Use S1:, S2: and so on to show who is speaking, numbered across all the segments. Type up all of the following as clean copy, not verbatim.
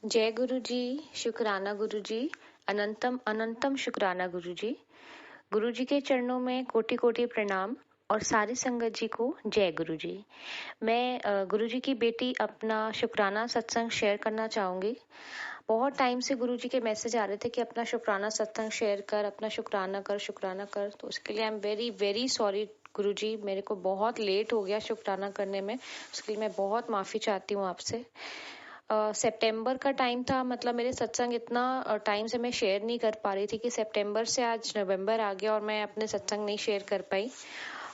S1: जय गुरु जी। शुक्राना गुरु जी। अनंतम अनंतम शुक्राना गुरु जी। गुरु जी के चरणों में कोटि कोटि प्रणाम और सारी संगत जी को जय गुरु जी। मैं गुरु जी की बेटी अपना शुक्राना सत्संग शेयर करना चाहूंगी। बहुत टाइम से गुरु जी के मैसेज आ रहे थे कि अपना शुक्राना सत्संग शेयर कर, अपना शुक्राना कर। तो उसके लिए I am very very sorry गुरु जी, मेरे को बहुत लेट हो गया शुक्राना करने में। उसके लिए मैं बहुत माफी चाहती हूँ आपसे। सितंबर का टाइम था, मतलब मेरे सत्संग इतना टाइम से मैं शेयर नहीं कर पा रही थी कि सितंबर से आज नवंबर आ गया और मैं अपने सत्संग नहीं शेयर कर पाई।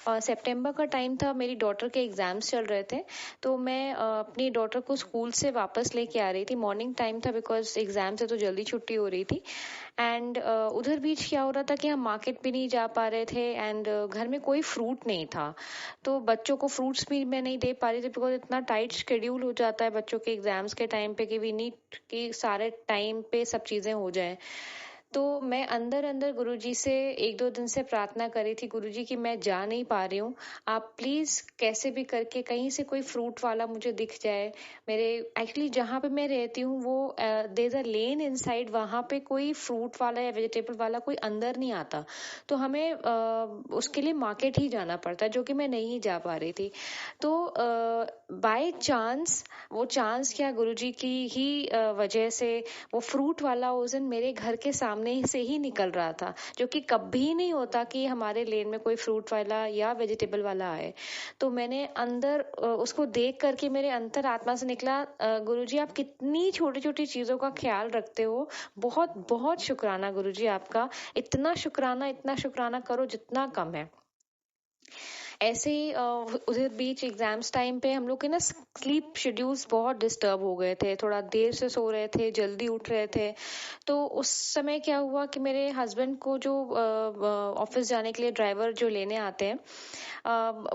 S1: सितंबर का टाइम था, मेरी डॉटर के एग्जाम्स चल रहे थे। तो मैं अपनी डॉटर को स्कूल से वापस लेके आ रही थी। मॉर्निंग टाइम था बिकॉज एग्जाम से तो जल्दी छुट्टी हो रही थी। एंड उधर बीच क्या हो रहा था कि हम मार्केट भी नहीं जा पा रहे थे एंड घर में कोई फ्रूट नहीं था। तो बच्चों को फ्रूट्स भी मैं नहीं दे पा रही थी बिकॉज इतना टाइट शेड्यूल हो जाता है बच्चों के एग्जाम्स के टाइम पे कि वी नीड कि सारे टाइम पे सब चीजें हो जाए। तो मैं अंदर अंदर गुरुजी से एक दो दिन से प्रार्थना करी थी, गुरुजी की मैं जा नहीं पा रही हूँ, आप प्लीज कैसे भी करके कहीं से कोई फ्रूट वाला मुझे दिख जाए। मेरे एक्चुअली जहाँ पे मैं रहती हूँ वो there is a lane inside, वहां पे कोई फ्रूट वाला या वेजिटेबल वाला कोई अंदर नहीं आता। तो हमें उसके लिए मार्केट ही जाना पड़ता है, जो कि मैं नहीं जा पा रही थी। तो बाय चांस, वो चांस क्या गुरुजी की ही वजह से वो फ्रूट वाला उस दिन मेरे घर के सामने से ही निकल रहा था, जो कि कभी नहीं होता कि हमारे लेन में कोई फ्रूट वाला या वेजिटेबल वाला आए। तो मैंने अंदर उसको देख करके मेरे अंतर आत्मा से निकला, गुरुजी आप कितनी छोटी छोटी चीजों का ख्याल रखते हो। बहुत बहुत शुक्राना गुरुजी आपका। इतना शुक्राना करो जितना कम है। ऐसे ही उधर बीच एग्जाम्स टाइम पे हम लोग के ना स्लीप शेड्यूल्स बहुत डिस्टर्ब हो गए थे, थोड़ा देर से सो रहे थे, जल्दी उठ रहे थे। तो उस समय क्या हुआ कि मेरे हस्बैंड को जो ऑफिस जाने के लिए ड्राइवर जो लेने आते हैं,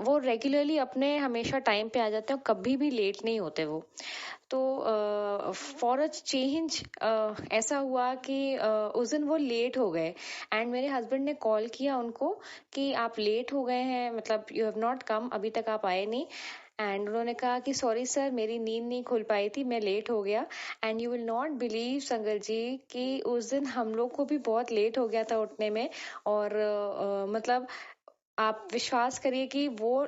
S1: वो रेगुलरली अपने हमेशा टाइम पे आ जाते हैं और कभी भी लेट नहीं होते वो। तो फॉर अ चेंज ऐसा हुआ कि उस दिन वो लेट हो गए एंड मेरे हस्बैंड ने कॉल किया उनको कि आप लेट हो गए हैं, मतलब यू हैव नॉट कम, अभी तक आप आए नहीं। एंड उन्होंने कहा कि सॉरी सर, मेरी नींद नहीं खुल पाई थी, मैं लेट हो गया। And you will not believe संगत जी कि उस दिन हम लोग को भी बहुत लेट हो गया था उठने में। और मतलब आप विश्वास करिए कि वो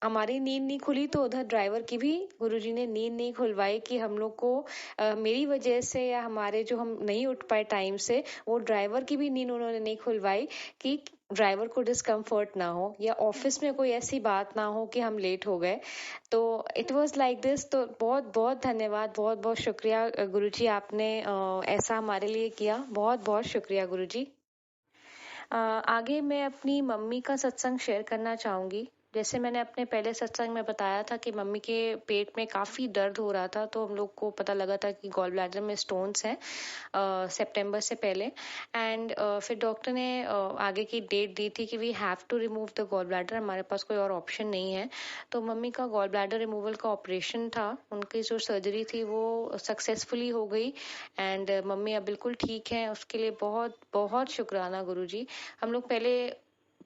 S1: हमारी नींद नहीं खुली तो उधर ड्राइवर की भी गुरुजी ने नींद नहीं खुलवाई कि हम लोग को मेरी वजह से या हमारे जो हम नहीं उठ पाए टाइम से, वो ड्राइवर की भी नींद उन्होंने नहीं खुलवाई कि ड्राइवर को डिस्कम्फर्ट ना हो या ऑफिस में कोई ऐसी बात ना हो कि हम लेट हो गए। तो इट वाज लाइक दिस। तो बहुत बहुत धन्यवाद, बहुत बहुत शुक्रिया गुरुजी, आपने ऐसा हमारे लिए किया। बहुत बहुत शुक्रिया गुरुजी। आगे मैं अपनी मम्मी का सत्संग शेयर करना चाहूंगी। जैसे मैंने अपने पहले सत्संग में बताया था कि मम्मी के पेट में काफी दर्द हो रहा था, तो हम लोग को पता लगा था कि गॉल ब्लैडर में स्टोन्स हैं सितंबर से पहले। एंड फिर डॉक्टर ने आगे की डेट दी थी कि we have to remove the gall bladder, हमारे पास कोई और ऑप्शन नहीं है। तो मम्मी का गॉल ब्लैडर रिमूवल का ऑपरेशन था, उनकी जो सर्जरी थी वो सक्सेसफुली हो गई एंड मम्मी अब बिल्कुल ठीक है। उसके लिए बहुत बहुत शुक्राना गुरुजी। हम लोग पहले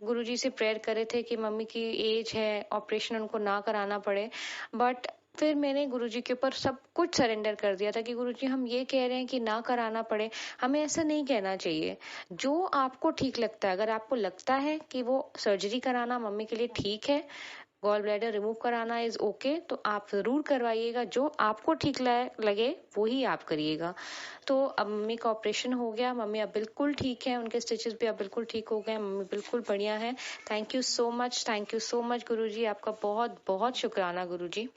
S1: गुरुजी से प्रेयर करे थे कि मम्मी की एज है, ऑपरेशन उनको ना कराना पड़े, बट फिर मैंने गुरुजी के ऊपर सब कुछ सरेंडर कर दिया था कि गुरुजी हम ये कह रहे हैं कि ना कराना पड़े, हमें ऐसा नहीं कहना चाहिए। जो आपको ठीक लगता है, अगर आपको लगता है कि वो सर्जरी कराना मम्मी के लिए ठीक है, गॉल ब्लैडर रिमूव कराना इज ओके, तो आप जरूर करवाइएगा। जो आपको ठीक लगे वो ही आप करिएगा। तो अब मम्मी का ऑपरेशन हो गया, मम्मी अब बिल्कुल ठीक है, उनके स्टिचेस भी अब बिल्कुल ठीक हो गए, मम्मी बिल्कुल बढ़िया है। थैंक यू सो मच गुरुजी, आपका बहुत बहुत शुक्राना गुरुजी।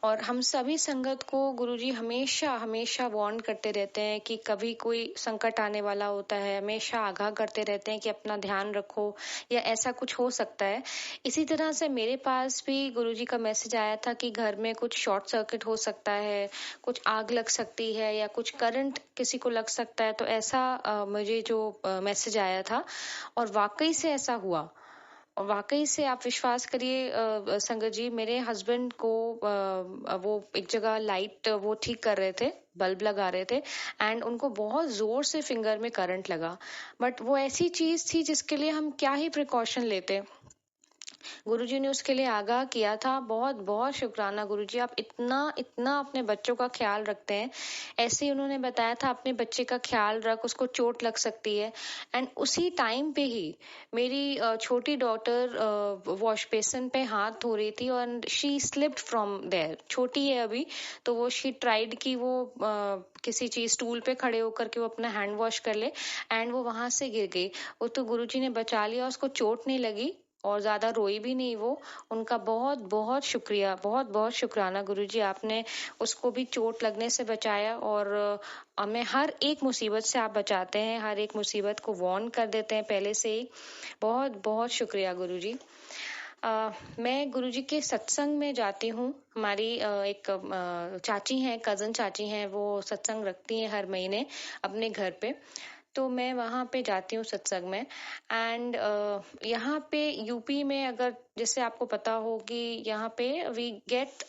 S1: और हम सभी संगत को गुरुजी हमेशा हमेशा वार्न करते रहते हैं कि कभी कोई संकट आने वाला होता है, हमेशा आगाह करते रहते हैं कि अपना ध्यान रखो या ऐसा कुछ हो सकता है। इसी तरह से मेरे पास भी गुरुजी का मैसेज आया था कि घर में कुछ शॉर्ट सर्किट हो सकता है, कुछ आग लग सकती है या कुछ करंट किसी को लग सकता है। तो ऐसा मुझे जो मैसेज आया था और वाकई से ऐसा हुआ। और वाकई से आप विश्वास करिए संगत जी, मेरे हस्बैंड को वो एक जगह लाइट वो ठीक कर रहे थे, बल्ब लगा रहे थे एंड उनको बहुत जोर से फिंगर में करंट लगा। बट वो ऐसी चीज थी जिसके लिए हम क्या ही प्रिकॉशन लेते। गुरुजी ने उसके लिए आगाह किया था। बहुत बहुत शुक्राना गुरुजी, आप इतना इतना अपने बच्चों का ख्याल रखते हैं। ऐसे ही उन्होंने बताया था, अपने बच्चे का ख्याल रख, उसको चोट लग सकती है। एंड उसी टाइम पे ही मेरी छोटी डॉटर वॉश बेसिन पे हाथ धो रही थी और शी स्लिप्ड फ्रॉम देयर। छोटी है अभी, तो वो शी ट्राइड कि वो किसी चीज स्टूल पे खड़े होकर के वो अपना हैंड वॉश कर ले, एंड वो वहां से गिर गई। वो तो गुरुजी ने बचा लिया, उसको चोट नहीं लगी और ज्यादा रोई भी नहीं वो। उनका बहुत बहुत शुक्रिया, बहुत बहुत शुक्राना गुरुजी, आपने उसको भी चोट लगने से बचाया। और हमें हर एक मुसीबत से आप बचाते हैं, हर एक मुसीबत को वार्न कर देते हैं पहले से ही। बहुत बहुत शुक्रिया गुरुजी। मैं गुरुजी के सत्संग में जाती हूँ। हमारी एक चाची हैं, कजन चाची हैं, वो सत्संग रखती हैं हर महीने अपने घर पे। तो मैं वहां पे जाती हूँ सत्संग में। एंड यहाँ पे यूपी में, अगर जैसे आपको पता हो कि यहाँ पे वी गेट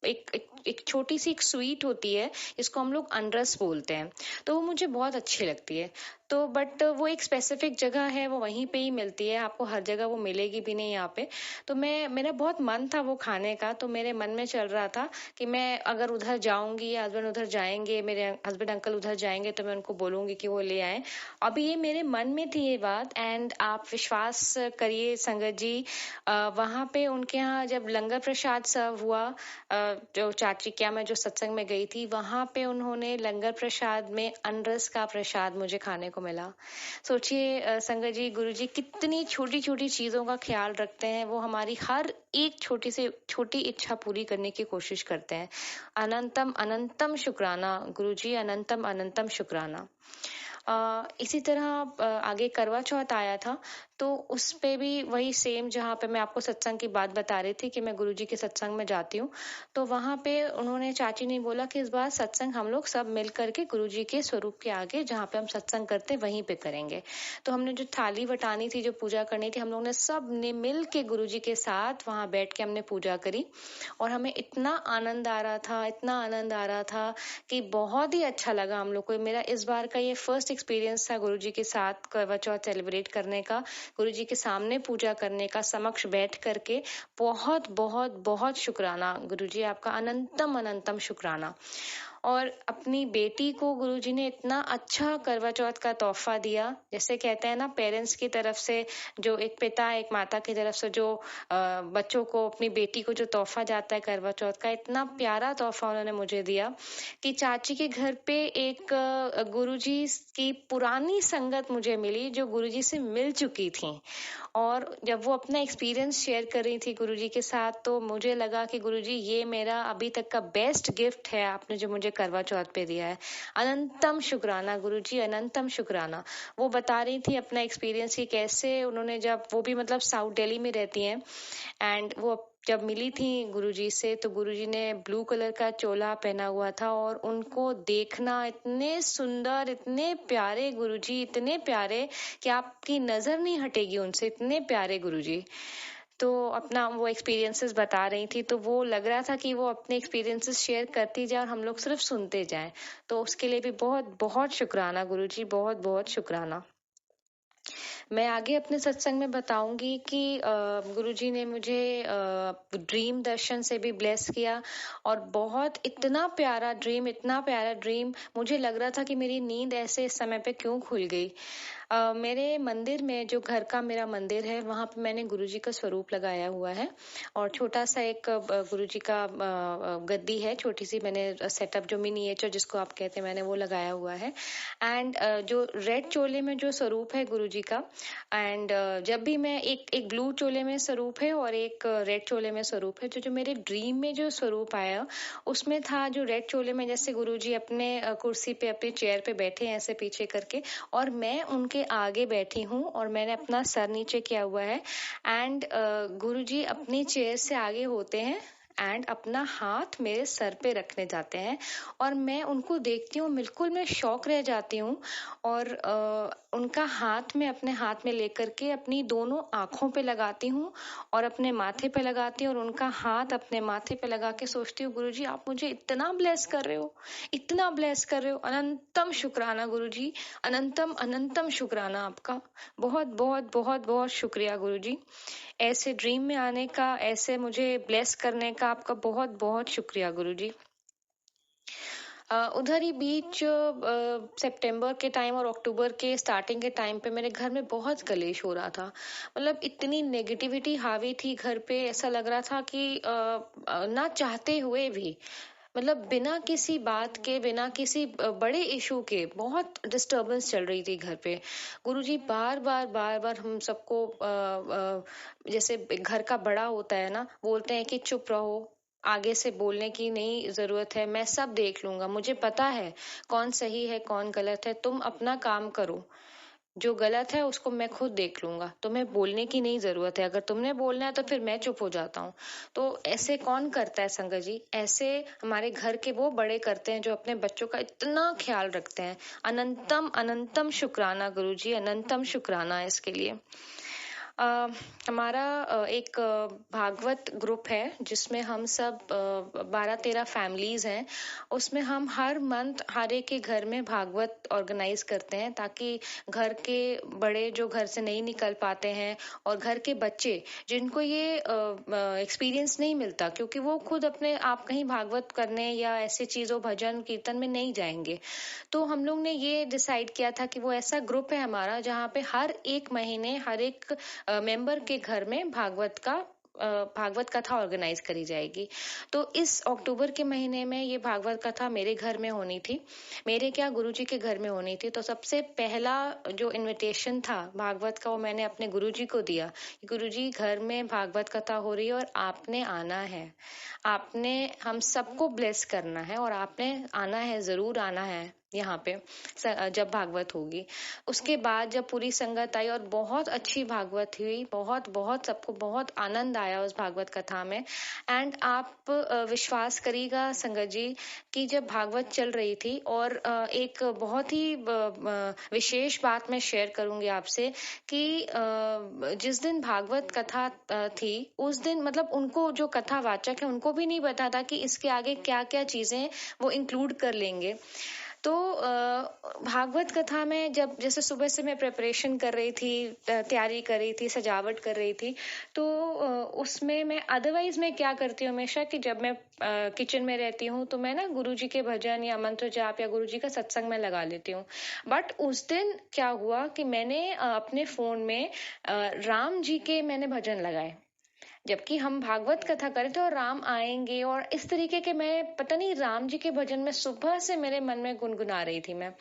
S1: एक छोटी सी एक स्वीट होती है, जिसको हम लोग अनरस बोलते हैं। तो वो मुझे बहुत अच्छी लगती है। तो बट वो एक स्पेसिफिक जगह है, वो वहीं पे ही मिलती है, आपको हर जगह वो मिलेगी भी नहीं यहाँ पे। तो मेरा बहुत मन था वो खाने का, तो मेरे मन में चल रहा था कि मैं अगर उधर जाऊंगी या हस्बैंड उधर जाएंगे, मेरे हस्बैंड अंकल उधर जाएंगे, तो मैं उनको बोलूंगी कि वो ले आए। अभी ये मेरे मन में थी ये बात, एंड आप विश्वास करिए संगत जी, वहां पे उनके यहाँ जब लंगर प्रसाद सर्व हुआ, जो चाची क्या मैं जो सत्संग में गई थी, वहां पे उन्होंने लंगर प्रसाद में अनरस का प्रसाद मुझे खाने को मिला। सोचिए संगत जी, गुरु जी कितनी छोटी छोटी चीजों का ख्याल रखते हैं। वो हमारी हर एक छोटी से छोटी इच्छा पूरी करने की कोशिश करते हैं। अनंतम अनंतम शुक्राना गुरु जी, अनंतम अनंतम शुक्राना। इसी तरह आगे करवा चौथ आया था, तो उस पे भी वही सेम, जहाँ पे मैं आपको सत्संग की बात बता रही थी कि मैं गुरुजी के सत्संग में जाती हूँ। तो वहां पे उन्होंने, चाची ने बोला कि इस बार सत्संग हम लोग सब मिल करके गुरुजी के स्वरूप के आगे, जहाँ पे हम सत्संग करते हैं, वहीं पे करेंगे। तो हमने जो थाली बटानी थी, जो पूजा करनी थी, हम लोग ने सब ने मिल के गुरुजी के साथ वहां बैठ के हमने पूजा करी। और हमें इतना आनंद आ रहा था, इतना आनंद आ रहा था कि बहुत ही अच्छा लगा हम लोग को। मेरा इस बार का ये फर्स्ट एक्सपीरियंस था गुरुजी के साथ करवा चौथ सेलिब्रेट करने का, गुरुजी के सामने पूजा करने का, समक्ष बैठ करके। बहुत बहुत बहुत शुक्राना गुरुजी, आपका अनंतम अनंतम शुक्राना। और अपनी बेटी को गुरुजी ने इतना अच्छा करवा चौथ का तोहफा दिया। जैसे कहते हैं ना, पेरेंट्स की तरफ से जो एक पिता एक माता की तरफ से जो बच्चों को, अपनी बेटी को जो तोहफा जाता है करवा चौथ का, इतना प्यारा तोहफा उन्होंने मुझे दिया कि चाची के घर पे एक गुरुजी की पुरानी संगत मुझे मिली, जो गुरुजी से मिल चुकी थी। और जब वो अपना एक्सपीरियंस शेयर कर रही थी गुरुजी के साथ, तो मुझे लगा कि गुरुजी, ये मेरा अभी तक का बेस्ट गिफ्ट है आपने जो मुझे करवा चौथ पे दिया है। अनंतम शुक्राना गुरुजी, अनंतम शुक्राना। वो बता रही थी अपना एक्सपीरियंस कि कैसे उन्होंने, जब वो भी मतलब साउथ दिल्ली में रहती हैं, एंड वो जब मिली थी गुरुजी से, तो गुरुजी ने ब्लू कलर का चोला पहना हुआ था, और उनको देखना इतने सुंदर, इतने प्यारे गुरुजी, इतने प्यारे कि आपकी नजर नहीं हटेगी उनसे, इतने प्यारे गुरुजी। तो अपना वो एक्सपीरियंसेस बता रही थी, तो वो लग रहा था कि वो अपने एक्सपीरियंसेस शेयर करती जाए और हम लोग सिर्फ सुनते जाएं। तो उसके लिए भी बहुत बहुत शुक्राना गुरुजी, बहुत बहुत शुक्राना। मैं आगे अपने सत्संग में बताऊंगी कि गुरुजी ने मुझे ड्रीम दर्शन से भी ब्लेस किया। और बहुत इतना प्यारा ड्रीम, इतना प्यारा ड्रीम, मुझे लग रहा था कि मेरी नींद ऐसे इस समय पे क्यों खुल गई। मेरे मंदिर में, जो घर का मेरा मंदिर है, वहां पे मैंने गुरुजी का स्वरूप लगाया हुआ है। और छोटा सा एक गुरुजी का गद्दी है, छोटी सी मैंने सेटअप, जो मिनिएचर जिसको आप कहते हैं, मैंने वो लगाया हुआ है। एंड जो रेड चोले में जो स्वरूप है गुरुजी का, एंड जब भी मैं एक ब्लू चोले में स्वरूप है और एक रेड चोले में स्वरूप है। जो मेरे ड्रीम में जो स्वरूप आया, उसमें था जो रेड चोले में, जैसे गुरुजी अपने कुर्सी पे, अपने चेयर पे बैठे हैं ऐसे पीछे करके, और मैं उनके आगे बैठी हूँ और मैंने अपना सर नीचे किया हुआ है। एंड गुरुजी अपनी चेयर से आगे होते हैं एंड अपना हाथ मेरे सर पे रखने जाते हैं, और मैं उनको देखती हूँ, बिल्कुल मैं शॉक रह जाती हूँ। और उनका हाथ में, अपने हाथ में लेकर के अपनी दोनों आंखों पे लगाती हूँ और अपने माथे पे लगाती हूँ, और उनका हाथ अपने माथे पे लगा के सोचती हूँ, गुरुजी आप मुझे इतना ब्लेस कर रहे हो, इतना ब्लेस कर रहे हो। अनंतम शुक्राना गुरुजी, अनंतम अनंतम शुक्राना आपका। बहुत बहुत बहुत बहुत शुक्रिया गुरुजी। ऐसे ड्रीम में आने का, ऐसे मुझे ब्लेस करने का आपका बहुत बहुत शुक्रिया गुरुजी। उधर ही बीच सितंबर के टाइम और अक्टूबर के स्टार्टिंग के टाइम पे मेरे घर में बहुत कलेश हो रहा था। मतलब इतनी नेगेटिविटी हावी थी घर पे, ऐसा लग रहा था कि ना चाहते हुए भी, मतलब बिना किसी बात के, बिना किसी बड़े इशू के बहुत डिस्टरबेंस चल रही थी घर पे। गुरुजी बार बार बार बार हम सबको जैसे घर का बड़ा होता है ना, बोलते हैं कि चुप रहो, आगे से बोलने की नहीं जरूरत है, मैं सब देख लूंगा, मुझे पता है कौन सही है कौन गलत है, तुम अपना काम करो, जो गलत है उसको मैं खुद देख लूंगा, तुम्हें बोलने की नहीं जरूरत है, अगर तुमने बोलना है तो फिर मैं चुप हो जाता हूँ। तो ऐसे कौन करता है संगत जी? ऐसे हमारे घर के वो बड़े करते हैं जो अपने बच्चों का इतना ख्याल रखते हैं। अनंतम अनंतम शुक्राना गुरु जी, अनंतम शुक्राना इसके लिए। अ, हमारा एक भागवत ग्रुप है जिसमें हम सब 12-13 फैमिलीज हैं। उसमें हम हर मंथ हर एक के घर में भागवत ऑर्गेनाइज करते हैं, ताकि घर के बड़े जो घर से नहीं निकल पाते हैं और घर के बच्चे जिनको ये एक्सपीरियंस नहीं मिलता, क्योंकि वो खुद अपने आप कहीं भागवत करने या ऐसे चीजों भजन कीर्तन में नहीं जाएंगे। तो हम लोग ने ये डिसाइड किया था कि वो ऐसा ग्रुप है हमारा जहाँ पे हर एक महीने हर एक मेंबर के घर में भागवत कथा ऑर्गेनाइज करी जाएगी। तो इस अक्टूबर के महीने में ये भागवत कथा मेरे घर में होनी थी, मेरे क्या गुरुजी के घर में होनी थी। तो सबसे पहला जो इनविटेशन था भागवत का, वो मैंने अपने गुरुजी को दिया। गुरुजी, घर में भागवत कथा हो रही है और आपने आना है, आपने हम सबको ब्लेस करना है और आपने आना है, जरूर आना है यहाँ पे जब भागवत होगी। उसके बाद जब पूरी संगत आई और बहुत अच्छी भागवत हुई, बहुत बहुत सबको बहुत आनंद आया उस भागवत कथा में। एंड आप विश्वास करिएगा संगत जी कि जब भागवत चल रही थी और एक बहुत ही विशेष बात मैं शेयर करूंगी आपसे कि जिस दिन भागवत कथा थी उस दिन, मतलब उनको जो कथावाचक है उनको भी नहीं पता था कि इसके आगे क्या क्या चीजें वो इंक्लूड कर लेंगे। तो भागवत कथा में जब जैसे सुबह से मैं प्रिपरेशन कर रही थी, तैयारी कर रही थी, सजावट कर रही थी, तो उसमें मैं अदरवाइज मैं क्या करती हूँ हमेशा कि जब मैं किचन में रहती हूँ तो मैं ना गुरुजी के भजन या मंत्र जाप या गुरुजी का सत्संग में लगा लेती हूँ। बट उस दिन क्या हुआ कि मैंने अपने फोन में राम जी के मैंने भजन लगाए, जबकि हम भागवत कथा करें तो राम आएंगे और इस तरीके के, मैं पता नहीं राम जी के भजन में सुबह से मेरे मन में गुनगुना रही थी मैं।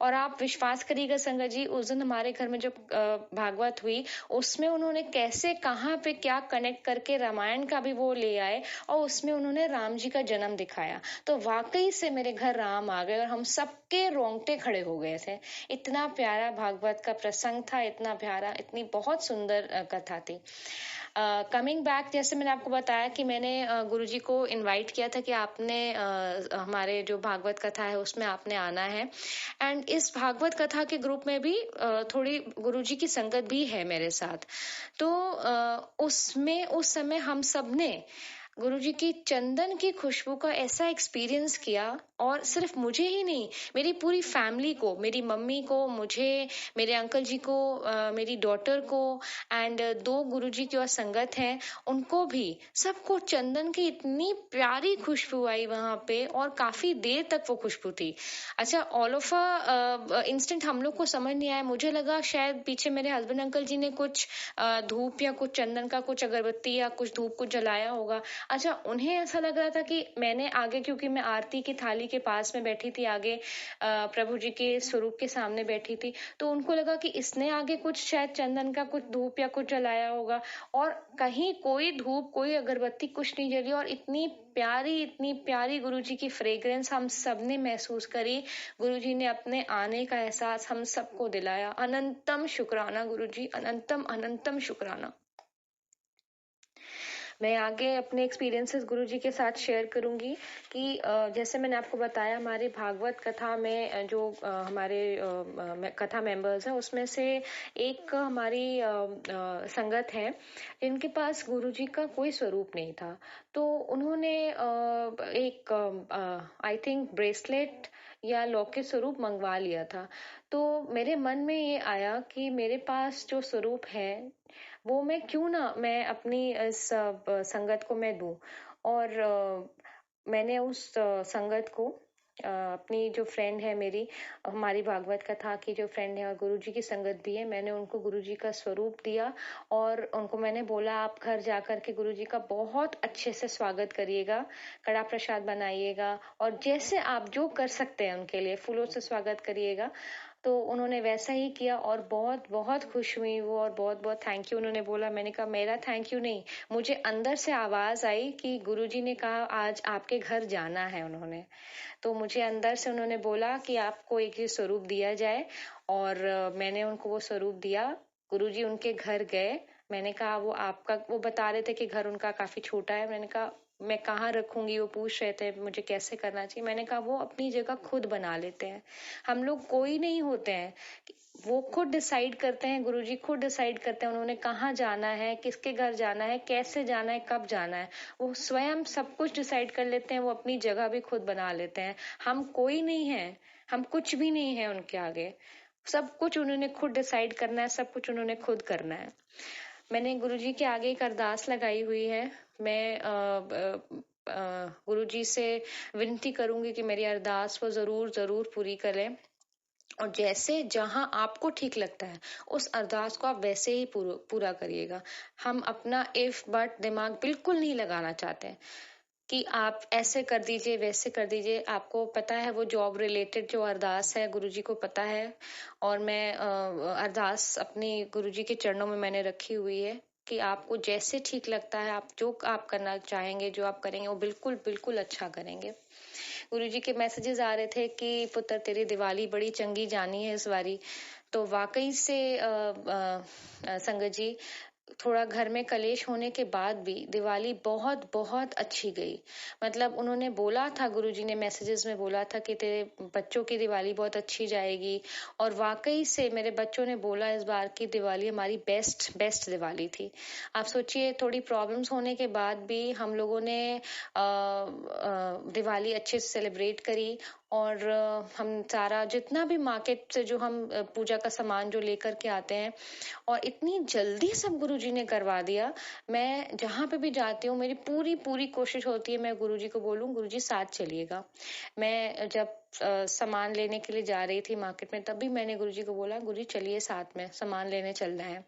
S1: और आप विश्वास करिएगा संगत जी, उस दिन हमारे घर में जो भागवत हुई उसमें उन्होंने कैसे कहाँ पे क्या कनेक्ट करके रामायण का भी वो ले आए और उसमें उन्होंने राम जी का जन्म दिखाया। तो वाकई से मेरे घर राम आ गए और हम सबके रोंगटे खड़े हो गए थे। इतना प्यारा भागवत का प्रसंग था, इतना प्यारा, इतनी बहुत सुंदर कथा थी। कमिंग बैक, जैसे मैंने आपको बताया कि मैंने गुरुजी को इनवाइट किया था कि आपने हमारे जो भागवत कथा है उसमें आपने आना है। एंड इस भागवत कथा के ग्रुप में भी थोड़ी गुरुजी की संगत भी है मेरे साथ। तो उसमें उस समय हम सब ने गुरुजी की चंदन की खुशबू का ऐसा एक्सपीरियंस किया, और सिर्फ मुझे ही नहीं, मेरी पूरी फैमिली को, मेरी मम्मी को, मुझे, मेरे अंकल जी को, मेरी डॉटर को, एंड 2 गुरुजी की और संगत हैं उनको भी, सबको चंदन की इतनी प्यारी खुशबू आई वहां पे और काफी देर तक वो खुशबू थी। अच्छा, ऑल ऑफ इंस्टेंट हम लोग को समझ नहीं आया, मुझे लगा शायद पीछे मेरे हस्बैंड अंकल जी ने कुछ धूप या कुछ चंदन का कुछ अगरबत्ती या कुछ धूप कुछ जलाया होगा। अच्छा, उन्हें ऐसा लग रहा था कि मैंने आगे, क्योंकि मैं आरती की थाली के पास में बैठी थी, आगे प्रभु जी के स्वरूप के सामने बैठी थी, तो उनको लगा कि इसने आगे कुछ शायद चंदन का कुछ धूप या कुछ जलाया होगा। और कहीं कोई धूप कोई अगरबत्ती कुछ नहीं जली, और इतनी प्यारी गुरुजी की फ्रेग्रेंस हम सबने महसूस करी। गुरुजी ने अपने आने का एहसास हम सबको दिलाया। अनंतम शुक्राना गुरुजी, अनंतम अनंतम शुक्राना। मैं आगे अपने एक्सपीरियंसेस गुरुजी के साथ शेयर करूंगी कि जैसे मैंने आपको बताया हमारी भागवत कथा में जो हमारे कथा मेंबर्स हैं उसमें से एक हमारी संगत है जिनके पास गुरुजी का कोई स्वरूप नहीं था। तो उन्होंने एक आई थिंक ब्रेसलेट या लौकिक स्वरूप मंगवा लिया था। तो मेरे मन में ये आया कि मेरे पास जो स्वरूप है वो मैं क्यों ना मैं अपनी इस संगत को मैं दूं। और मैंने उस संगत को अपनी जो फ्रेंड है मेरी, हमारी भागवत कथा की जो फ्रेंड है और गुरुजी की संगत भी है, मैंने उनको गुरुजी का स्वरूप दिया और उनको मैंने बोला आप घर जाकर के गुरुजी का बहुत अच्छे से स्वागत करिएगा, कड़ा प्रसाद बनाइएगा और जैसे आप जो कर सकते हैं उनके लिए फूलों से स्वागत करिएगा। तो उन्होंने वैसा ही किया और बहुत बहुत खुश हुई वो और बहुत बहुत थैंक यू उन्होंने बोला। मैंने कहा मेरा थैंक यू नहीं, मुझे अंदर से आवाज आई कि गुरुजी ने कहा आज आपके घर जाना है उन्होंने। तो मुझे अंदर से उन्होंने बोला कि आपको एक ये स्वरूप दिया जाए और मैंने उनको वो स्वरूप दिया। गुरुजी उनके घर गए। मैंने कहा वो आपका, वो बता रहे थे कि घर उनका काफी छोटा है। मैंने कहा मैं कहाँ रखूंगी, वो पूछ रहे थे मुझे कैसे करना चाहिए। मैंने कहा वो अपनी जगह खुद बना लेते हैं, हम लोग कोई नहीं होते हैं, वो खुद डिसाइड करते हैं। गुरुजी खुद डिसाइड करते हैं उन्होंने कहाँ जाना है, किसके घर जाना है, कैसे जाना है, कब जाना है। वो स्वयं सब कुछ डिसाइड कर लेते हैं, वो अपनी जगह भी खुद बना लेते हैं। हम कोई नहीं है, हम कुछ भी नहीं है उनके आगे। सब कुछ उन्होंने खुद डिसाइड करना है, सब कुछ उन्होंने खुद करना है। मैंने गुरुजी के आगे एक अरदास लगाई हुई है। मैं गुरुजी से विनती करूंगी कि मेरी अरदास वो जरूर जरूर पूरी करें और जैसे जहां आपको ठीक लगता है उस अरदास को आप वैसे ही पूरा करिएगा। हम अपना इफ बट दिमाग बिल्कुल नहीं लगाना चाहते कि आप ऐसे कर दीजिए वैसे कर दीजिए। आपको पता है वो जॉब रिलेटेड जो अरदास है गुरुजी को पता है और मैं अरदास अपनी गुरुजी के चरणों में मैंने रखी हुई है कि आपको जैसे ठीक लगता है, आप जो आप करना चाहेंगे, जो आप करेंगे वो बिल्कुल बिल्कुल अच्छा करेंगे। गुरुजी के मैसेजेस आ रहे थे कि पुत्र तेरी दिवाली बड़ी चंगी जानी है इस बारी। तो वाकई से संगत जी, थोड़ा घर में कलेश होने के बाद भी दिवाली बहुत बहुत अच्छी गई। मतलब उन्होंने बोला था, गुरुजी ने मैसेजेस में बोला था कि तेरे बच्चों की दिवाली बहुत अच्छी जाएगी और वाकई से मेरे बच्चों ने बोला इस बार की दिवाली हमारी बेस्ट बेस्ट दिवाली थी। आप सोचिए थोड़ी प्रॉब्लम्स होने के बाद भी हम लोगों ने दिवाली अच्छे से सेलिब्रेट करी और हम सारा जितना भी मार्केट से जो हम पूजा का सामान जो लेकर के आते हैं और इतनी जल्दी सब गुरुजी ने करवा दिया। मैं जहां पे भी जाती हूँ मेरी पूरी पूरी कोशिश होती है मैं गुरुजी को बोलूं गुरुजी साथ चलिएगा। मैं जब सामान लेने के लिए जा रही थी मार्केट में तब भी मैंने गुरुजी को बोला गुरुजी चलिए साथ में सामान लेने चलना है,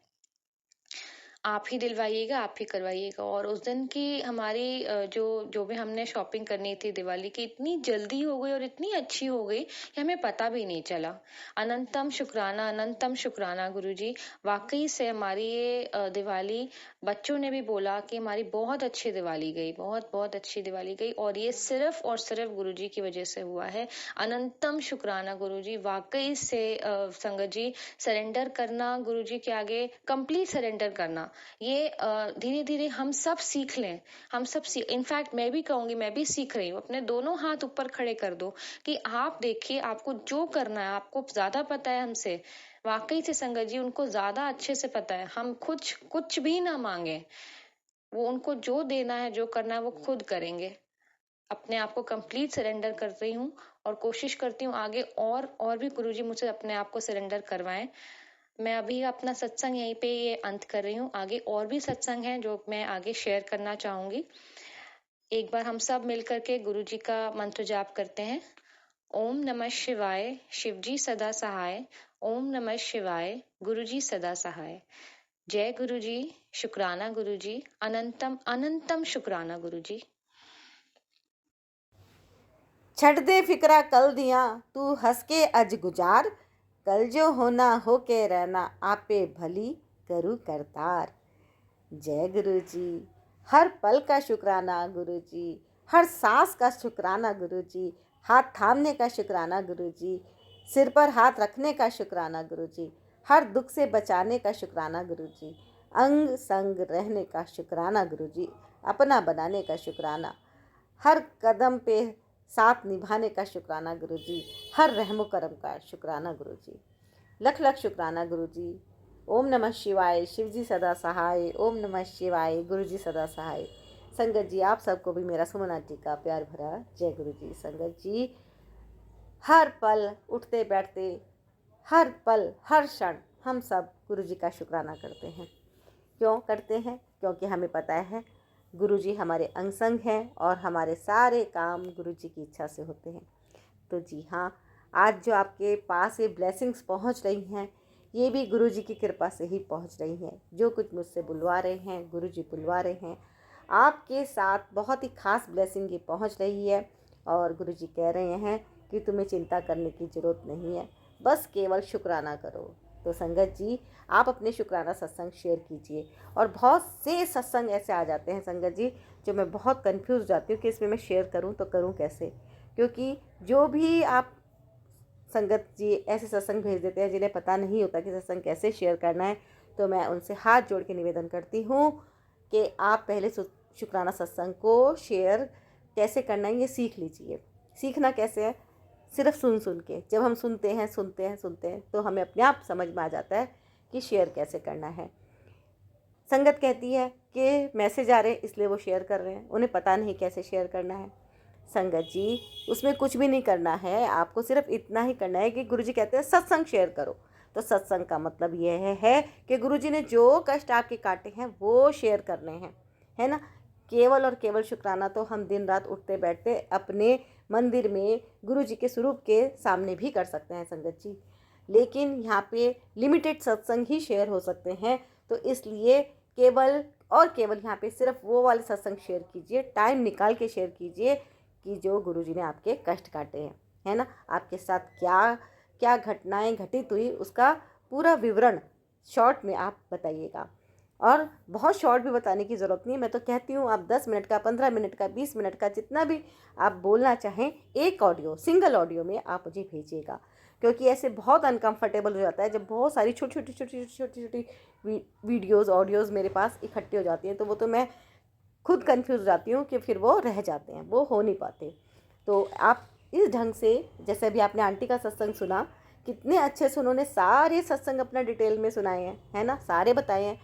S1: आप ही दिलवाइएगा आप ही करवाइएगा। और उस दिन की हमारी जो जो भी हमने शॉपिंग करनी थी दिवाली की इतनी जल्दी हो गई और इतनी अच्छी हो गई कि हमें पता भी नहीं चला। अनंतम शुक्राना गुरुजी। वाकई से हमारी ये दिवाली, बच्चों ने भी बोला कि हमारी बहुत अच्छी दिवाली गई, बहुत बहुत अच्छी दिवाली गई और ये सिर्फ और सिर्फ गुरुजी की वजह से हुआ है। अनंतम शुक्राना गुरुजी। वाकई से संगत जी, सरेंडर करना गुरुजी के आगे, कंप्लीट सरेंडर करना, ये धीरे धीरे हम सब सीख लें। हम सब इनफैक्ट मैं भी कहूंगी, मैं भी सीख रही हूँ। अपने दोनों हाथ ऊपर खड़े कर दो कि आप देखिए आपको जो करना है, आपको ज्यादा पता है हमसे। वाकई से संगत जी उनको ज्यादा अच्छे से पता है। हम कुछ कुछ भी ना मांगे, वो उनको जो देना है जो करना है वो खुद करेंगे। अपने आप को कंप्लीट सरेंडर कर रही हूँ और कोशिश करती हूँ आगे और भी गुरुजी मुझसे अपने आप को सरेंडर करवाएं। मैं अभी अपना सत्संग यहीं पे ये अंत कर रही हूँ। आगे और भी सत्संग हैं जो मैं आगे शेयर करना चाहूंगी। एक बार हम सब मिलकर के गुरुजी का मंत्र जाप करते हैं। ओम नमः शिवाय, शिवजी सदा सहाय। ओम नमः शिवाय, गुरुजी सदा सहाय। जय गुरुजी, शुक्राना गुरुजी, अनंतम अनंतम शुक्राना गुरुजी।
S2: छड़ दे फिक्रा कल दिया तू हंस के अज गुजार, कल जो होना हो के रहना आपे भली करूँ करतार। जय गुरु जी। हर पल का शुक्राना गुरु जी, हर सांस का शुक्राना गुरु जी, हाथ थामने का शुक्राना गुरु जी, सिर पर हाथ रखने का शुक्राना गुरु जी, हर दुख से बचाने का शुक्राना गुरु जी, अंग संग रहने का शुक्राना गुरु जी, अपना बनाने का शुक्राना, हर कदम पे साथ निभाने का शुक्राना गुरु जी, हर रहमो करम का शुक्राना गुरु जी। लख लख शुक्राना गुरु जी। ओम नमः शिवाय, शिवजी सदा सहाय। ओम नमः शिवाय, गुरु जी सदा सहाय। संगत जी आप सबको भी मेरा सुमना जी का प्यार भरा जय गुरु जी। संगत जी हर पल उठते बैठते, हर पल हर क्षण हम सब गुरु जी का शुक्राना करते हैं, क्यों करते हैं? क्योंकि हमें पता है गुरुजी हमारे अंग संग हैं और हमारे सारे काम गुरुजी की इच्छा से होते हैं। तो जी हाँ, आज जो आपके पास ये ब्लेसिंग्स पहुंच रही हैं, ये भी गुरुजी की कृपा से ही पहुंच रही हैं। जो कुछ मुझसे बुलवा रहे हैं, गुरुजी बुलवा रहे हैं। आपके साथ बहुत ही खास ब्लेसिंग ये पहुंच रही है और गुरुजी कह रहे हैं कि तुम्हें चिंता करने की ज़रूरत नहीं है, बस केवल शुक्राना करो। तो संगत जी, आप अपने शुक्राना सत्संग शेयर कीजिए। और बहुत से सत्संग ऐसे आ जाते हैं संगत जी, जो मैं बहुत कंफ्यूज जाती हूँ कि इसमें मैं शेयर करूँ तो करूँ कैसे, क्योंकि जो भी आप संगत जी ऐसे सत्संग भेज देते हैं जिन्हें पता नहीं होता कि सत्संग कैसे शेयर करना है, तो मैं उनसे हाथ जोड़ के निवेदन करती हूँ कि आप पहले शुक्राना सत्संग को शेयर कैसे करना है ये सीख लीजिए। सीखना कैसे है? सिर्फ सुन के, जब हम सुनते हैं तो हमें अपने आप समझ में आ जाता है कि शेयर कैसे करना है। संगत कहती है कि मैसेज आ रहे हैं इसलिए वो शेयर कर रहे हैं, उन्हें पता नहीं कैसे शेयर करना है। संगत जी, उसमें कुछ भी नहीं करना है, आपको सिर्फ इतना ही करना है कि गुरुजी कहते हैं सत्संग शेयर करो। तो सत्संग का मतलब यह है कि गुरुजी ने जो कष्ट आपके काटे हैं वो शेयर करने हैं, है ना। केवल और केवल शुक्राना तो हम दिन रात उठते बैठते अपने मंदिर में गुरुजी के स्वरूप के सामने भी कर सकते हैं संगत जी, लेकिन यहाँ पे लिमिटेड सत्संग ही शेयर हो सकते हैं। तो इसलिए केवल और केवल यहाँ पे सिर्फ वो वाले सत्संग शेयर कीजिए, टाइम निकाल के शेयर कीजिए कि जो गुरुजी ने आपके कष्ट काटे हैं, है ना। आपके साथ क्या क्या घटनाएं घटित हुई उसका पूरा विवरण शॉर्ट में आप बताइएगा। और बहुत शॉर्ट भी बताने की ज़रूरत नहीं है, मैं तो कहती हूँ आप 10 मिनट का, 15 मिनट का, 20 मिनट का, जितना भी आप बोलना चाहें, एक ऑडियो, सिंगल ऑडियो में आप मुझे भेजिएगा। क्योंकि ऐसे बहुत अनकंफर्टेबल हो जाता है जब बहुत सारी छोटी छोटी वीडियोज़, ऑडियोज़ मेरे पास इकट्ठी हो जाती हैं, तो वो तो मैं खुद कंफ्यूज हो जाती हूँ कि फिर वो रह जाते हैं, वो हो नहीं पाते। तो आप इस ढंग से, जैसे अभी आपने आंटी का सत्संग सुना, कितने अच्छे से उन्होंने सारे सत्संग अपना डिटेल में सुनाए हैं, है ना, सारे बताए हैं,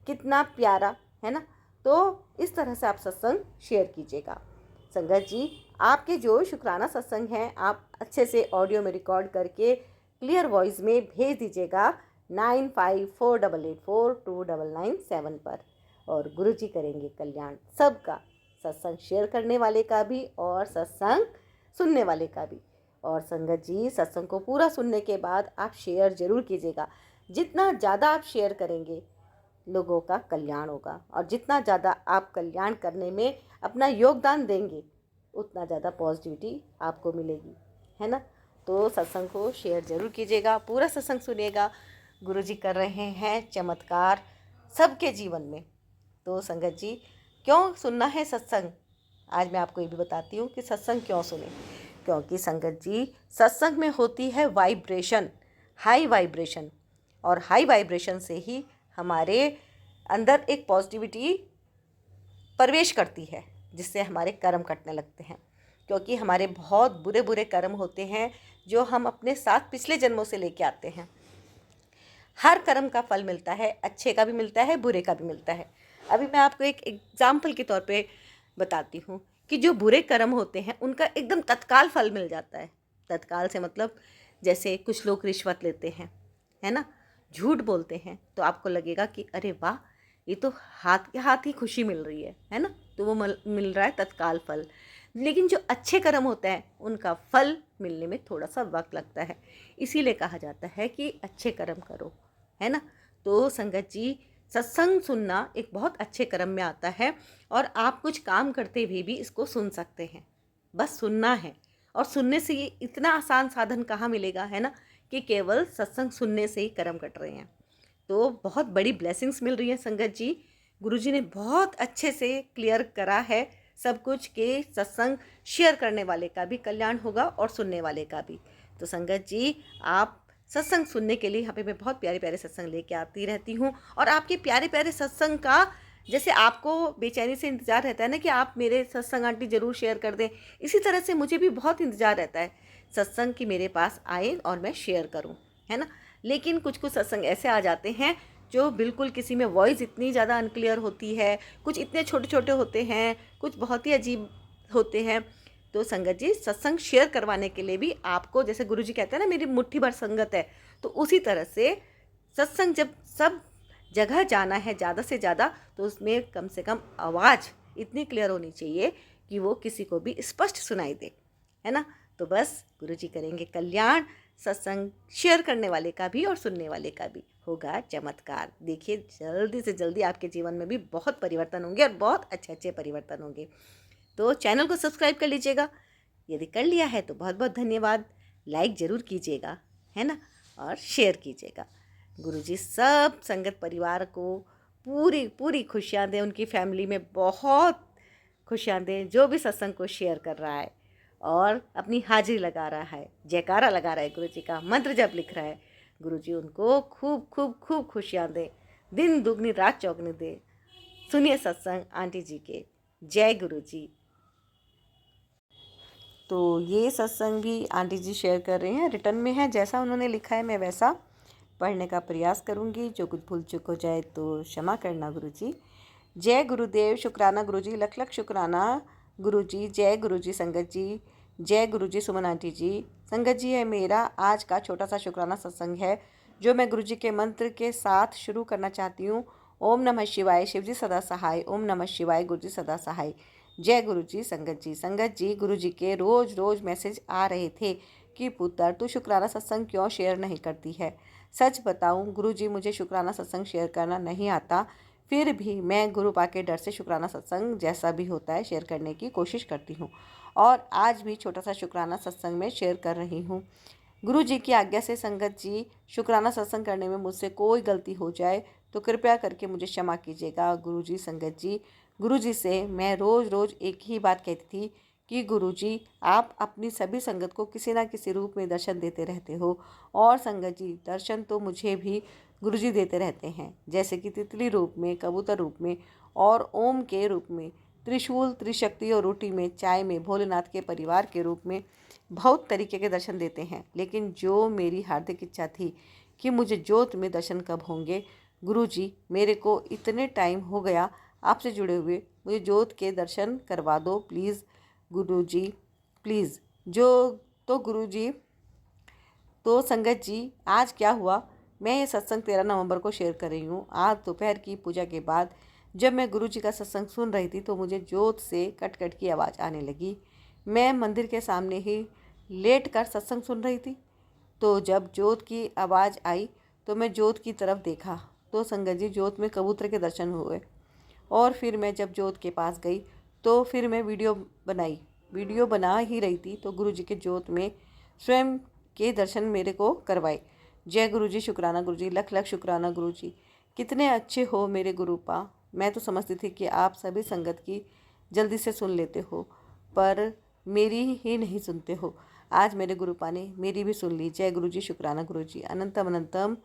S2: कितना प्यारा, है ना। तो इस तरह से आप सत्संग शेयर कीजिएगा। संगत जी, आपके जो शुक्राना सत्संग हैं आप अच्छे से ऑडियो में रिकॉर्ड करके क्लियर वॉइस में भेज दीजिएगा 9548842997 पर, और गुरुजी करेंगे कल्याण सबका, सत्संग शेयर करने वाले का भी और सत्संग सुनने वाले का भी। और संगत जी, सत्संग को पूरा सुनने के बाद आप शेयर ज़रूर कीजिएगा। जितना ज़्यादा आप शेयर करेंगे लोगों का कल्याण होगा, और जितना ज़्यादा आप कल्याण करने में अपना योगदान देंगे उतना ज़्यादा पॉजिटिविटी आपको मिलेगी, है ना। तो सत्संग को शेयर ज़रूर कीजिएगा, पूरा सत्संग सुनिएगा। गुरुजी कर रहे हैं चमत्कार सबके जीवन में। तो संगत जी, क्यों सुनना है सत्संग? आज मैं आपको ये भी बताती हूँ कि सत्संग क्यों सुने। क्योंकि संगत जी, सत्संग में होती है वाइब्रेशन, हाई वाइब्रेशन, और हाई वाइब्रेशन से ही हमारे अंदर एक पॉजिटिविटी प्रवेश करती है, जिससे हमारे कर्म कटने लगते हैं। क्योंकि हमारे बहुत बुरे बुरे कर्म होते हैं जो हम अपने साथ पिछले जन्मों से लेके आते हैं। हर कर्म का फल मिलता है, अच्छे का भी मिलता है, बुरे का भी मिलता है। अभी मैं आपको एक एग्जाम्पल के तौर पे बताती हूँ कि जो बुरे कर्म होते हैं उनका एकदम तत्काल फल मिल जाता है। तत्काल से मतलब जैसे कुछ लोग रिश्वत लेते हैं, है ना, झूठ बोलते हैं, तो आपको लगेगा कि अरे वाह, ये तो हाथ के हाथ ही खुशी मिल रही है ना, तो वो मिल रहा है तत्काल फल। लेकिन जो अच्छे कर्म होते हैं उनका फल मिलने में थोड़ा सा वक्त लगता है, इसीलिए कहा जाता है कि अच्छे कर्म करो, है ना। तो संगत जी, सत्संग सुनना एक बहुत अच्छे कर्म में आता है, और आप कुछ काम करते हुए भी इसको सुन सकते हैं। बस सुनना है, और सुनने से ये इतना आसान साधन कहाँ मिलेगा, है ना, कि केवल सत्संग सुनने से ही कर्म कट रहे हैं। तो बहुत बड़ी ब्लेसिंग्स मिल रही है संगत जी। गुरुजी ने बहुत अच्छे से क्लियर करा है सब कुछ कि सत्संग शेयर करने वाले का भी कल्याण होगा और सुनने वाले का भी। तो संगत जी, आप सत्संग सुनने के लिए यहाँ पे मैं बहुत प्यारे प्यारे सत्संग लेके आती रहती हूँ, और आपके प्यारे प्यारे सत्संग का जैसे आपको बेचैनी से इंतज़ार रहता है ना कि आप मेरे सत्संग आंटी ज़रूर शेयर कर दें, इसी तरह से मुझे भी बहुत इंतज़ार रहता है सत्संग की मेरे पास आए और मैं शेयर करूँ, है ना। लेकिन कुछ कुछ सत्संग ऐसे आ जाते हैं जो बिल्कुल, किसी में वॉइस इतनी ज़्यादा अनक्लियर होती है, कुछ इतने छोटे छोटे होते हैं, कुछ बहुत ही अजीब होते हैं। तो संगत जी, सत्संग शेयर करवाने के लिए भी आपको, जैसे गुरुजी कहते हैं ना, मेरी मुट्ठी भर संगत है, तो उसी तरह से सत्संग जब सब जगह जाना है ज़्यादा से ज़्यादा, तो उसमें कम से कम आवाज़ इतनी क्लियर होनी चाहिए कि वो किसी को भी स्पष्ट सुनाई दे, है ना। तो बस गुरुजी करेंगे कल्याण, सत्संग शेयर करने वाले का भी और सुनने वाले का भी होगा चमत्कार। देखिए जल्दी से जल्दी आपके जीवन में भी बहुत परिवर्तन होंगे और बहुत अच्छे अच्छे परिवर्तन होंगे। तो चैनल को सब्सक्राइब कर लीजिएगा, यदि कर लिया है तो बहुत बहुत धन्यवाद। लाइक ज़रूर कीजिएगा, है ना, और शेयर कीजिएगा। गुरुजी सब संगत परिवार को पूरी पूरी खुशियाँ दें, उनकी फैमिली में बहुत खुशियाँ दें। जो भी सत्संग को शेयर कर रहा है और अपनी हाजिरी लगा रहा है, जयकारा लगा रहा है, गुरुजी का मंत्र जप लिख रहा है, गुरुजी उनको खूब खूब खूब खुशियाँ दें, दिन दुगनी रात चौगनी दे। सुनिए सत्संग आंटी जी के। जय गुरुजी। तो ये सत्संग भी आंटी जी शेयर कर रहे हैं, रिटर्न में है, जैसा उन्होंने लिखा है मैं वैसा पढ़ने का प्रयास करूँगी। जो कुछ भूल चूक हो जाए तो क्षमा करना गुरुजी। जय गुरुदेव, शुक्राना गुरुजी, लख लख शुक्राना गुरुजी। जय गुरुजी संगत जी, जय गुरुजी सुमन आंटी जी। संगत जी, है मेरा आज का छोटा सा शुक्राना सत्संग है जो मैं गुरुजी के मंत्र के साथ शुरू करना चाहती हूँ। ओम नमः शिवाय, शिवजी सदा सहाय। ओम नमः शिवाय, गुरुजी सदा सहाय। जय गुरुजी संगत जी। संगत जी, गुरुजी के रोज़ रोज़ मैसेज आ रहे थे कि पुत्र तू शुक्राना सत्संग क्यों शेयर नहीं करती है। सच बताऊं गुरुजी, मुझे शुक्राना सत्संग शेयर करना नहीं आता, फिर भी मैं गुरु पा के डर से शुक्राना सत्संग जैसा भी होता है शेयर करने की कोशिश करती हूँ और आज भी छोटा सा शुक्राना सत्संग में शेयर कर रही हूँ। गुरु जी की आज्ञा से संगत जी, शुक्राना सत्संग करने में मुझसे कोई गलती हो जाए तो कृपया करके मुझे क्षमा कीजिएगा। गुरु जी संगत जी, गुरु जी से मैं रोज़ रोज़ एक ही बात कहती थी कि गुरु जी आप अपनी सभी संगत को किसी ना किसी रूप में दर्शन देते रहते हो और संगत जी दर्शन तो मुझे भी गुरु जी देते रहते हैं, जैसे कि तितली रूप में, कबूतर रूप में और ओम के रूप में, त्रिशूल, त्रिशक्ति और रोटी में, चाय में, भोलेनाथ के परिवार के रूप में बहुत तरीके के दर्शन देते हैं। लेकिन जो मेरी हार्दिक इच्छा थी कि मुझे ज्योत में दर्शन कब होंगे, गुरु जी मेरे को इतने टाइम हो गया आपसे जुड़े हुए, मुझे ज्योत के दर्शन करवा दो प्लीज़ गुरु जी, प्लीज़। गुरु जी, तो संगत जी आज क्या हुआ, मैं ये सत्संग 13 नवंबर को शेयर कर रही हूँ। आज दोपहर की पूजा के बाद जब मैं गुरु जी का सत्संग सुन रही थी तो मुझे जोत से कट कट की आवाज़ आने लगी। मैं मंदिर के सामने ही लेट कर सत्संग सुन रही थी, तो जब जोत की आवाज़ आई तो मैं जोत की तरफ देखा तो संगत जी जोत में कबूतर के दर्शन हुए और फिर मैं जब जोत के पास गई तो फिर मैं वीडियो बना ही रही थी तो गुरु जी के जोत में स्वयं के दर्शन मेरे को करवाए। जय गुरु जी, शुक्राना गुरु जी, लख लख शुक्राना गुरु जी। कितने अच्छे हो मेरे गुरुपा। मैं तो समझती थी कि आप सभी संगत की जल्दी से सुन लेते हो पर मेरी ही नहीं सुनते हो। आज मेरे गुरुपा ने मेरी भी सुन ली। जय गुरु जी, शुक्राना गुरु जी, अनंतम अनंतम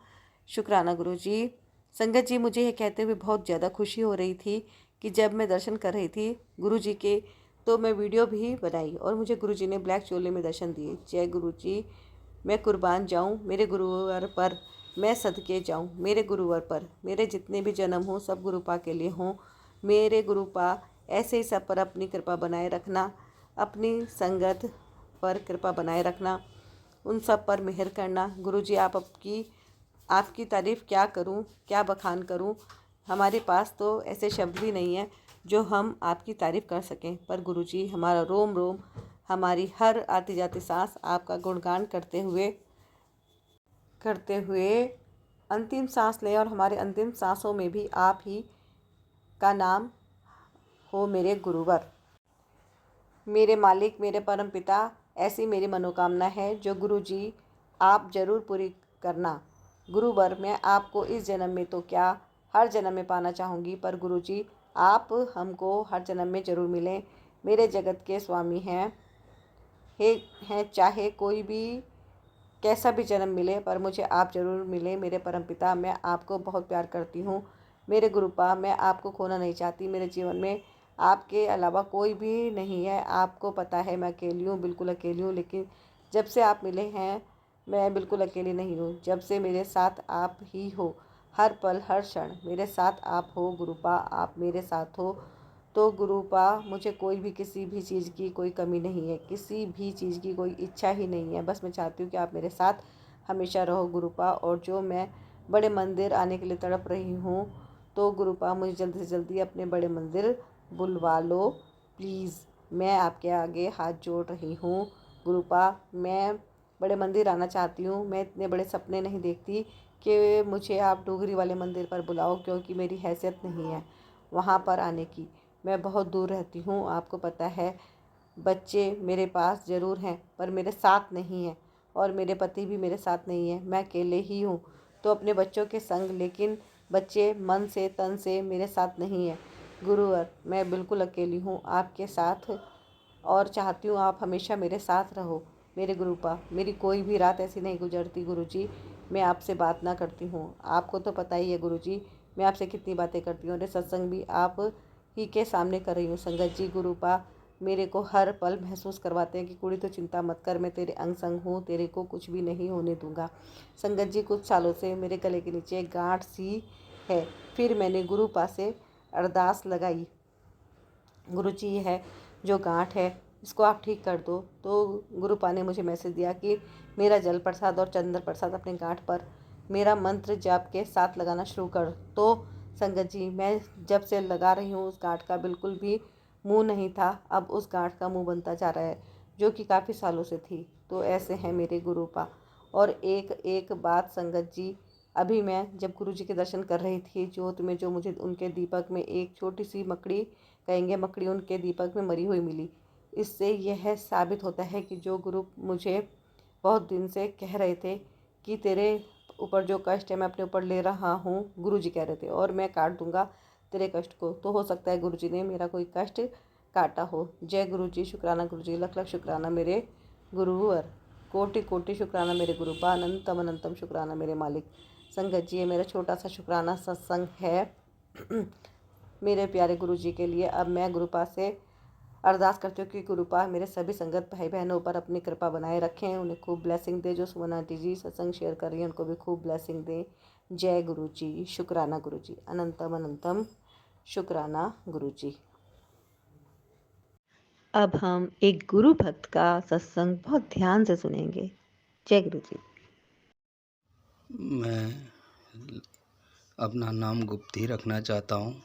S2: शुक्राना गुरु जी। संगत जी, मुझे ये कहते हुए बहुत ज़्यादा खुशी हो रही थी कि जब मैं दर्शन कर रही थी गुरु जी के तो मैं वीडियो भी बनाई और मुझे गुरु जी ने ब्लैक चोले में दर्शन दिए। जय गुरु जी, मैं कुर्बान जाऊं मेरे गुरुवर पर, मैं सदके जाऊं मेरे गुरुवर पर। मेरे जितने भी जन्म हों सब गुरुपा के लिए हों। मेरे गुरुपा ऐसे ही सब पर अपनी कृपा बनाए रखना, अपनी संगत पर कृपा बनाए रखना, उन सब पर मेहर करना। गुरु जी आपकी तारीफ़ क्या करूं, क्या बखान करूं। हमारे पास तो ऐसे शब्द भी नहीं हैं जो हम आपकी तारीफ़ कर सकें, पर गुरुजी हमारा रोम रोम, हमारी हर आती जाती सांस आपका गुणगान करते हुए अंतिम सांस लें और हमारे अंतिम सांसों में भी आप ही का नाम हो मेरे गुरुवर, मेरे मालिक, मेरे परम पिता। ऐसी मेरी मनोकामना है जो गुरुजी आप ज़रूर पूरी करना। गुरुवर, मैं आपको इस जन्म में तो क्या हर जन्म में पाना चाहूँगी, पर गुरुजी आप हमको हर जन्म में ज़रूर मिलें। मेरे जगत के स्वामी हैं चाहे कोई भी कैसा भी जन्म मिले पर मुझे आप ज़रूर मिले। मेरे परमपिता, मैं आपको बहुत प्यार करती हूँ। मेरे गुरुपा, मैं आपको खोना नहीं चाहती। मेरे जीवन में आपके अलावा कोई भी नहीं है। आपको पता है मैं अकेली हूँ, बिल्कुल अकेली हूँ, लेकिन जब से आप मिले हैं मैं बिल्कुल अकेली नहीं हूँ। जब से मेरे साथ आप ही हो, हर पल हर क्षण मेरे साथ आप हो गुरुपा, आप मेरे साथ हो। तो गुरुपा, मुझे कोई भी किसी भी चीज़ की कोई कमी नहीं है, किसी भी चीज़ की कोई इच्छा ही नहीं है। बस मैं चाहती हूँ कि आप मेरे साथ हमेशा रहो गुरुपा, और जो मैं बड़े मंदिर आने के लिए तड़प रही हूँ, तो गुरुपा मुझे जल्दी से जल्दी अपने बड़े मंदिर बुलवा लो प्लीज़। मैं आपके आगे हाथ जोड़ रही हूँ गुरुपा, मैं बड़े मंदिर आना चाहती हूँ। मैं इतने बड़े सपने नहीं देखती कि मुझे आप डोगरी वाले मंदिर पर बुलाओ, क्योंकि मेरी हैसियत नहीं है वहाँ पर आने की। मैं बहुत दूर रहती हूँ, आपको पता है। बच्चे मेरे पास ज़रूर हैं पर मेरे साथ नहीं हैं, और मेरे पति भी मेरे साथ नहीं है। मैं अकेले ही हूँ तो अपने बच्चों के संग, लेकिन बच्चे मन से तन से मेरे साथ नहीं है गुरुवर। मैं बिल्कुल अकेली हूँ आपके साथ, और चाहती हूँ आप हमेशा मेरे साथ रहो मेरे गुरुपा। मेरी कोई भी रात ऐसी नहीं गुजरती गुरुजी मैं आपसे बात ना करती हूँ। आपको तो पता ही है गुरुजी मैं आपसे कितनी बातें करती हूँ, और सत्संग भी आप ही के सामने कर रही हूँ। संगत जी गुरुपा मेरे को हर पल महसूस करवाते हैं कि कुड़ी तो चिंता मत कर, मैं तेरे अंग संग हूँ, तेरे को कुछ भी नहीं होने दूंगा। संगत जी कुछ सालों से मेरे गले के नीचे एक गांठ सी है। फिर मैंने गुरुपा से अरदास लगाई, गुरुजी ये है जो गांठ है इसको आप ठीक कर दो। तो गुरुपा ने मुझे मैसेज दिया कि मेरा जल प्रसाद और चंद्र प्रसाद अपने गांठ पर मेरा मंत्र जाप के साथ लगाना शुरू कर। तो संगत जी मैं जब से लगा रही हूँ उस गांठ का बिल्कुल भी मुंह नहीं था, अब उस गांठ का मुंह बनता जा रहा है, जो कि काफ़ी सालों से थी। तो ऐसे हैं मेरे गुरुपा। और एक एक बात संगत जी, अभी मैं जब गुरुजी के दर्शन कर रही थी ज्योत में, जो मुझे उनके दीपक में एक छोटी सी मकड़ी, कहेंगे मकड़ी, उनके दीपक में मरी हुई मिली। इससे यह साबित होता है कि जो गुरु मुझे बहुत दिन से कह रहे थे कि तेरे ऊपर जो कष्ट है मैं अपने ऊपर ले रहा हूँ, गुरुजी कह रहे थे, और मैं काट दूंगा तेरे कष्ट को। तो हो सकता है गुरुजी ने मेरा कोई कष्ट काटा हो। जय गुरुजी, शुक्राना गुरुजी, लख लख शुक्राना मेरे गुरुवर, कोटि कोटि शुक्राना मेरे गुरुपा, अनंतम अनंतम शुक्राना मेरे मालिक। संगत जी ये मेरा छोटा सा शुक्राना सत्संग है मेरे प्यारे गुरुजी के लिए। अब मैं गुरुपा से अरदास करती हूँ कि गुरुपा मेरे सभी संगत भाई बहनों पर अपनी कृपा बनाए रखें, उन्हें खूब ब्लेसिंग दे। जो सुमन आंटी जी सत्संग शेयर कर रही हैं उनको भी खूब ब्लेसिंग दें। जय गुरुजी, शुक्राना गुरुजी, अनंतम अनंतम शुक्राना गुरुजी। अब हम एक गुरु भक्त का सत्संग बहुत ध्यान से सुनेंगे। जय गुरुजी।
S3: मैं अपना नाम गुप्त ही रखना चाहता हूँ।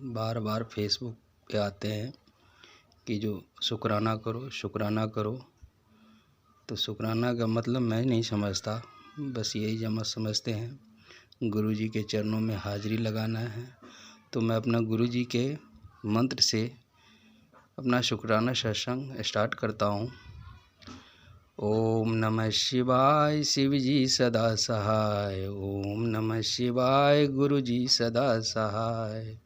S3: बार बार फेसबुक पे आते हैं कि जो शुक्राना करो शुक्राना करो, तो शुक्राना का मतलब मैं नहीं समझता, बस यही समझते हैं गुरुजी के चरणों में हाजिरी लगाना है। तो मैं अपना गुरुजी के मंत्र से अपना शुक्राना सत्संग स्टार्ट करता हूँ। ओम नमः शिवाय, शिव जी सदा सहाय। ओम नमः शिवाय, गुरु जी सदा सहाय।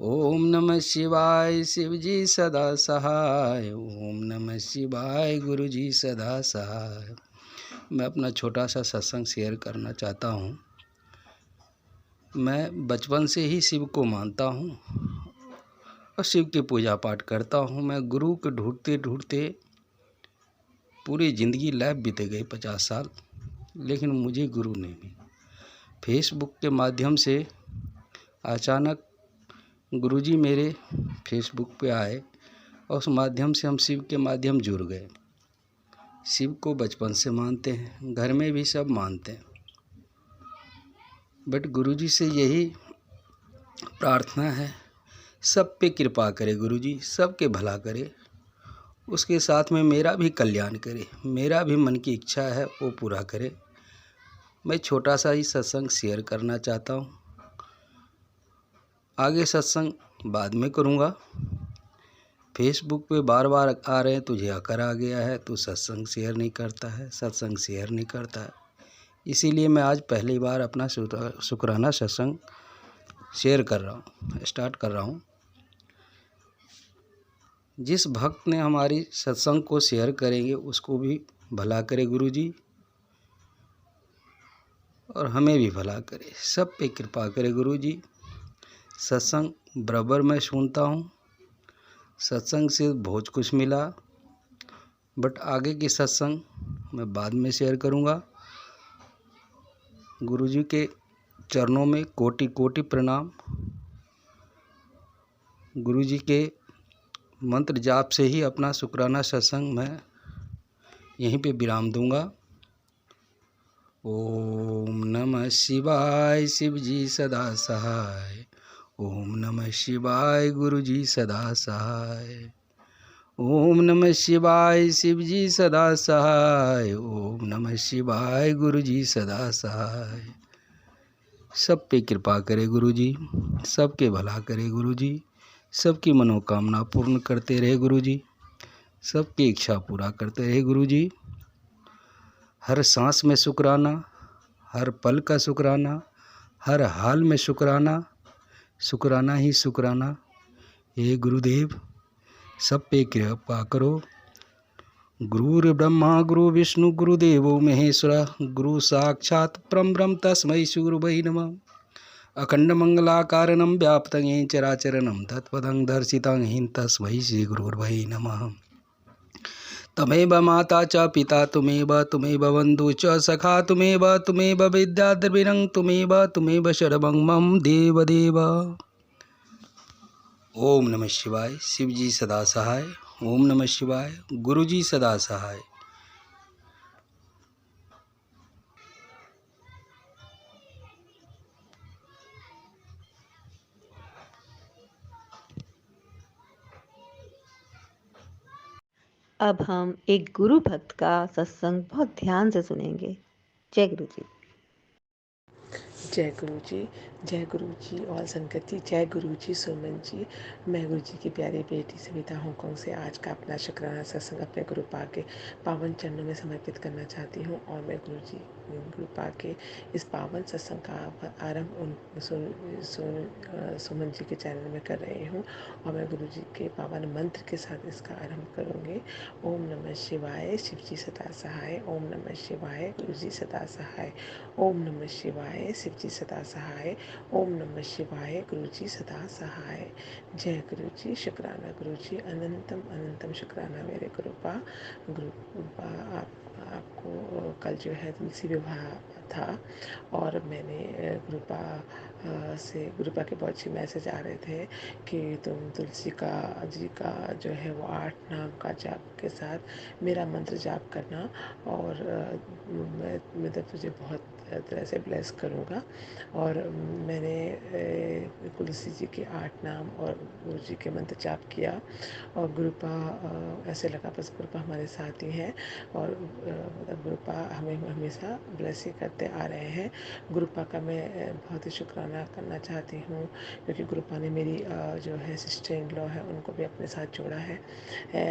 S3: ओम नमः शिवाय, शिव जी सदा सहाय। ओम नमः शिवाय, गुरु जी सदा सहाय। मैं अपना छोटा सा सत्संग शेयर करना चाहता हूँ। मैं बचपन से ही शिव को मानता हूँ और शिव की पूजा पाठ करता हूँ। मैं गुरु को ढूंढते ढूंढते पूरी ज़िंदगी लाइफ बीते गई 50 साल, लेकिन मुझे गुरु नहीं मिला। फेसबुक के माध्यम से अचानक गुरुजी मेरे फेसबुक पे आए और उस माध्यम से हम शिव के माध्यम जुड़ गए। शिव को बचपन से मानते हैं, घर में भी सब मानते हैं, बट गुरुजी से यही प्रार्थना है सब पे कृपा करे गुरुजी, सबके भला करे, उसके साथ में मेरा भी कल्याण करे, मेरा भी मन की इच्छा है वो पूरा करे। मैं छोटा सा ही सत्संग शेयर करना चाहता हूँ, आगे सत्संग बाद में करूँगा। फेसबुक पे बार बार आ रहे हैं तुझे आकर आ गया है, तू सत्संग शेयर नहीं करता है, सत्संग शेयर नहीं करता है। इसीलिए मैं आज पहली बार अपना शुक्राना सत्संग शेयर कर रहा हूँ, स्टार्ट कर रहा हूँ। जिस भक्त ने हमारी सत्संग को शेयर करेंगे उसको भी भला करे गुरुजी, और हमें भी भला करे, सब पे कृपा करे गुरुजी। सत्संग बराबर मैं सुनता हूँ, सत्संग से बहुत कुछ मिला, बट आगे की सत्संग मैं बाद में शेयर करूँगा। गुरुजी के चरणों में कोटि कोटि प्रणाम। गुरुजी के मंत्र जाप से ही अपना शुक्राना सत्संग मैं यहीं पे विराम दूंगा। ओम नमः शिवाय शिव जी सदा सहाय। ओम नमः शिवाय गुरु जी सदा सहाय। ओम नमः शिवाय शिव जी सदा सहाय। ओम नमः शिवाय गुरु जी सदा सहाय। सब पे कृपा करे गुरु जी, सबके भला करे गुरु जी, सबकी मनोकामना पूर्ण करते रहे गुरु जी, सबकी इच्छा पूरा करते रहे गुरु जी। हर सांस में शुक्राना, हर पल का शुक्राना, हर हाल में शुक्राना, शुक्राना ही शुक्राना। हे गुरुदेव सब पे कृपा करो। गुरुर् ब्रह्मा गुरु विष्णु गुरुदेवो महेश्वरा, गुरु साक्षात् परं ब्रह्म तस्मै श्री गुरुवे नमः। अखण्डमङ्गलाकारणं व्याप्तं येन चराचरणं तत्पदं दर्शितं येन तस्मै श्री गुरुवे नमः। तमेव माता च पिता तुमेव बन्धु च सखा तुमेव विद्या द्रविणं तुमेव सर्वं मम देवदेव। ओम नमः शिवाय शिव जी सदा सहाय। ओम नमः शिवाय गुरु जी सदा सहाय।
S2: अब हम एक गुरु भक्त का सत्संग बहुत ध्यान से सुनेंगे। जय गुरु जी।
S4: जय गुरु जी और संगत जी, जय गुरु जी सुमन जी। मैं गुरु जी की प्यारी बेटी सविता हांगकांग से आज का अपना शुक्राना सत्संग अपने गुरु पा के पावन चरणों में समर्पित करना चाहती हूँ। और मैं गुरु पा के इस पावन सत्संग का आरंभ सुमन जी के चैनल में कर रही हूँ और मैं गुरु जी के पावन मंत्र के साथ इसका आरंभ करूँगी। ओम नमः शिवाय शिव जी सदा सहाय। ओम नमः शिवाय गुरु जी सदा सहाय। ओम नमः शिवाय शिव जी सदा सहाय। ओम नमः शिवाय गुरु जी सदा सहाय। जय गुरु जी, शुक्राना गुरु जी, अनंतम अनंतम शुक्राना मेरे गुरुपा। आपको कल जो है तुलसी विवाह था और मैंने गुरुपा के बहुत अच्छे मैसेज आ रहे थे कि तुम तुलसी जी का जो है वो 8 नाम का जाप के साथ मेरा मंत्र जाप करना और मैं तो तुझे बहुत तरह से ब्लेस करूँगा। और मैंने तुलसी जी के 8 नाम और गुरु जी के मंत्र जाप किया और गुरुपा ऐसे लगा बस गुरुपा हमारे साथ ही हैं और मतलब गुरुपा हमें हमेशा ब्लेस ही करते आ रहे हैं। गुरुपा का मैं बहुत ही शुक्राना करना चाहती हूँ क्योंकि गुरुपा ने मेरी जो है सिस्टर इन लॉ है उनको भी अपने साथ जोड़ा है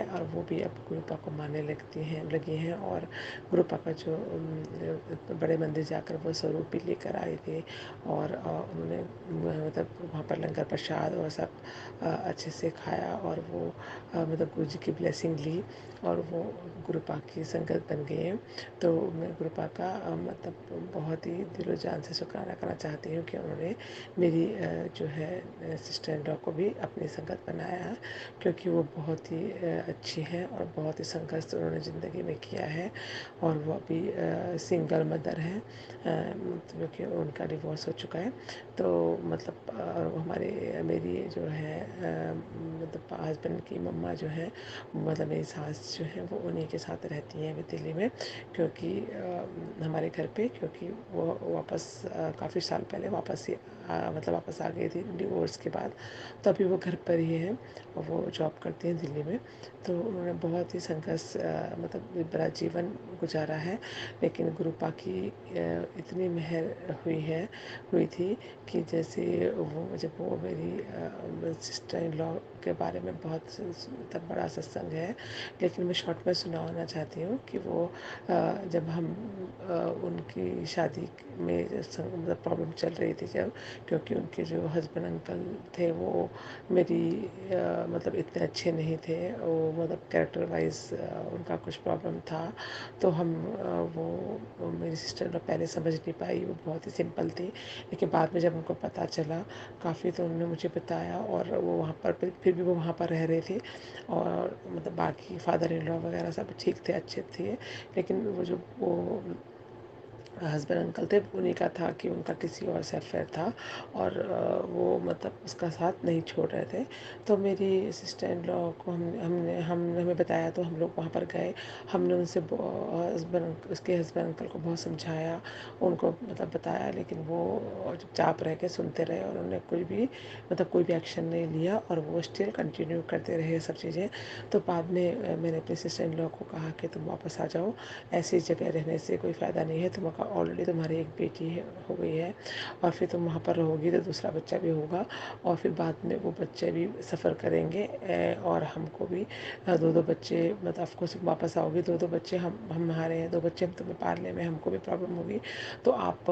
S4: और वो भी अब गुरुपा को मानने लगी हैं और गुरुपा का जो बड़े मंदिर जाकर वो स्वरूप भी लेकर आए थे और उन्होंने मतलब वहाँ पर लंगर प्रसाद और सब अच्छे से खाया और वो मतलब गुरु जी की ब्लेसिंग ली और वो गुरुपा की संगत बन गए। तो मैं गुरुपा का मतलब बहुत ही दिलो जान से शुक्राना करना चाहती हूँ कि उन्होंने मेरी जो है सिस्टर इन लॉ को भी अपनी संगत बनाया क्योंकि वो बहुत ही अच्छी हैं और बहुत ही संघर्ष उन्होंने ज़िंदगी में किया है और वो अभी सिंगल मदर हैं क्योंकि उनका डिवोर्स हो चुका है। तो मतलब मेरी जो है मतलब हस्बैंड की मम्मा जो है मतलब मेरी सास जो है वो उन्हीं के साथ रहती हैं अभी दिल्ली में क्योंकि हमारे घर पे क्योंकि वो वापस काफ़ी साल पहले वापस आ गई थी डिवोर्स के बाद। तो अभी वो घर पर ही है और वो जॉब करती हैं दिल्ली में। तो उन्होंने बहुत ही संघर्ष मतलब बड़ा जीवन गुजारा है लेकिन गुरुपा की इतनी मेहर हुई थी कि जैसे जब वो मेरी सिस्टर इन लॉ के बारे में बहुत मतलब बड़ा सत्संग है लेकिन मैं शॉर्ट में सुनाना चाहती हूँ कि वो जब हम उनकी शादी में मतलब प्रॉब्लम चल रही थी जब क्योंकि उनके जो हस्बैंड अंकल थे वो मेरी मतलब इतने अच्छे नहीं थे वो मतलब कैरेक्टर वाइज उनका कुछ प्रॉब्लम था। तो हम वो मेरी सिस्टर ने पहले समझ नहीं पाई, वो बहुत ही सिंपल थी लेकिन बाद में जब उनको पता चला काफ़ी तो उन्होंने मुझे बताया और वो वहाँ पर फिर भी वो वहाँ पर रह रहे थे और मतलब बाकी फादर इन लॉ वगैरह सब ठीक थे अच्छे थे लेकिन वो हस्बैंड अंकल थे, उन्हीं का था कि उनका किसी और से अफेयर था और वो मतलब उसका साथ नहीं छोड़ रहे थे। तो मेरी सिस्टर इन लॉ को हमने हमें बताया, तो हम लोग वहाँ पर गए। हमने उनसे हस्बैंड उसके हस्बैंड अंकल को बहुत समझाया, उनको मतलब बताया, लेकिन वो चुपचाप रह के सुनते रहे और उन्होंने कोई भी मतलब कोई भी एक्शन नहीं लिया और वो स्टिल कंटिन्यू करते रहे ये सब चीज़ें। तो बाद में मैंने अपनी सिस्टर इन लॉ को कहा कि तुम वापस आ जाओ, ऐसी जगह रहने से कोई फ़ायदा नहीं है, तुम ऑलरेडी तुम्हारी एक बेटी हो गई है और फिर तुम वहाँ पर रहोगी तो दूसरा बच्चा भी होगा और फिर बाद में वो बच्चे भी सफ़र करेंगे और हमको भी दो दो बच्चे मतलब ऑफकोर्स वापस आओगे, दो दो बच्चे हम हमारे हैं, दो बच्चे हम तुम्हें पालने में हमको भी प्रॉब्लम होगी। तो आप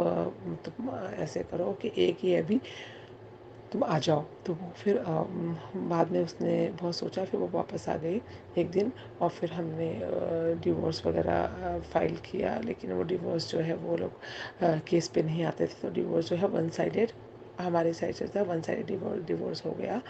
S4: तुम ऐसे करो कि एक ही अभी तुम आ जाओ। तो वो फिर बाद में उसने बहुत सोचा, फिर वो वापस आ गई एक दिन और फिर हमने डिवोर्स वगैरह फाइल किया, लेकिन वो डिवोर्स जो है वो लोग केस पे नहीं आते थे, तो डिवोर्स जो है वन साइडेड हमारी साइड से था, वन साइड डिवोर्स हो गया।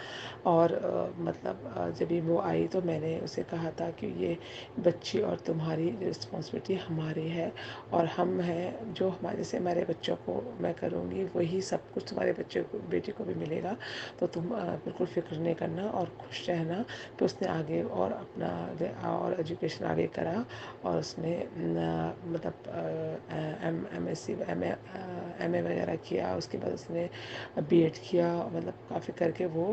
S4: और मतलब जब भी वो आई तो मैंने उसे कहा था कि ये बच्ची और तुम्हारी रिस्पॉन्सिबिलिटी हमारी है और हम हैं जो हमारे से हमारे बच्चों को मैं करूँगी वही सब कुछ तुम्हारे बच्चे को बेटी को भी मिलेगा, तो तुम बिल्कुल फिक्र नहीं करना और खुश रहना। तो उसने आगे और अपना और एजुकेशन आगे करा और उसने मतलब एम ए वगैरह किया। उसके बाद उसने बीएड किया, मतलब काफ़ी करके वो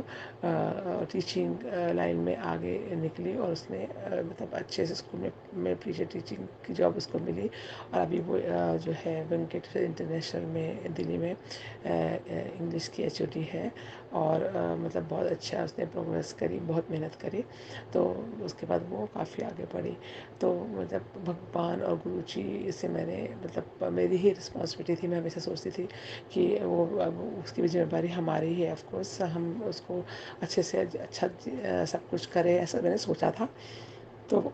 S4: टीचिंग लाइन में आगे निकली और उसने मतलब अच्छे से स्कूल में टीचर टीचिंग की जॉब उसको मिली और अभी वो जो है वेंकट इंटरनेशनल में दिल्ली में इंग्लिश की एचओडी है और मतलब बहुत अच्छा उसने प्रोग्रेस करी, बहुत मेहनत करी। तो उसके बाद वो काफ़ी आगे बढ़ी। तो मतलब भगवान और गुरु जी से मैंने मतलब मेरी ही रिस्पॉन्सिबिलिटी थी, मैं हमेशा सोचती थी कि वो अब उसकी भी जिम्मेदारी हमारी ही है, ऑफ कोर्स हम उसको अच्छे से अच्छा सब कुछ करें, ऐसा मैंने सोचा था। तो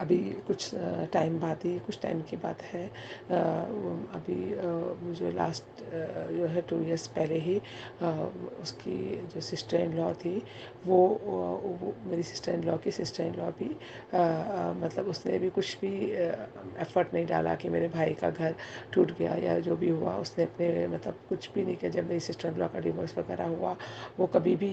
S4: अभी कुछ टाइम बाद ही कुछ टाइम की बात है, अभी मुझे लास्ट जो है 2 इयर्स पहले ही उसकी जो सिस्टर इन लॉ थी वो मेरी सिस्टर इन लॉ की सिस्टर इन लॉ भी मतलब उसने भी कुछ भी एफर्ट नहीं डाला कि मेरे भाई का घर टूट गया या जो भी हुआ, उसने अपने मतलब कुछ भी नहीं किया। जब मेरी सिस्टर इन लॉ का डिवोर्स वगैरह हुआ वो कभी भी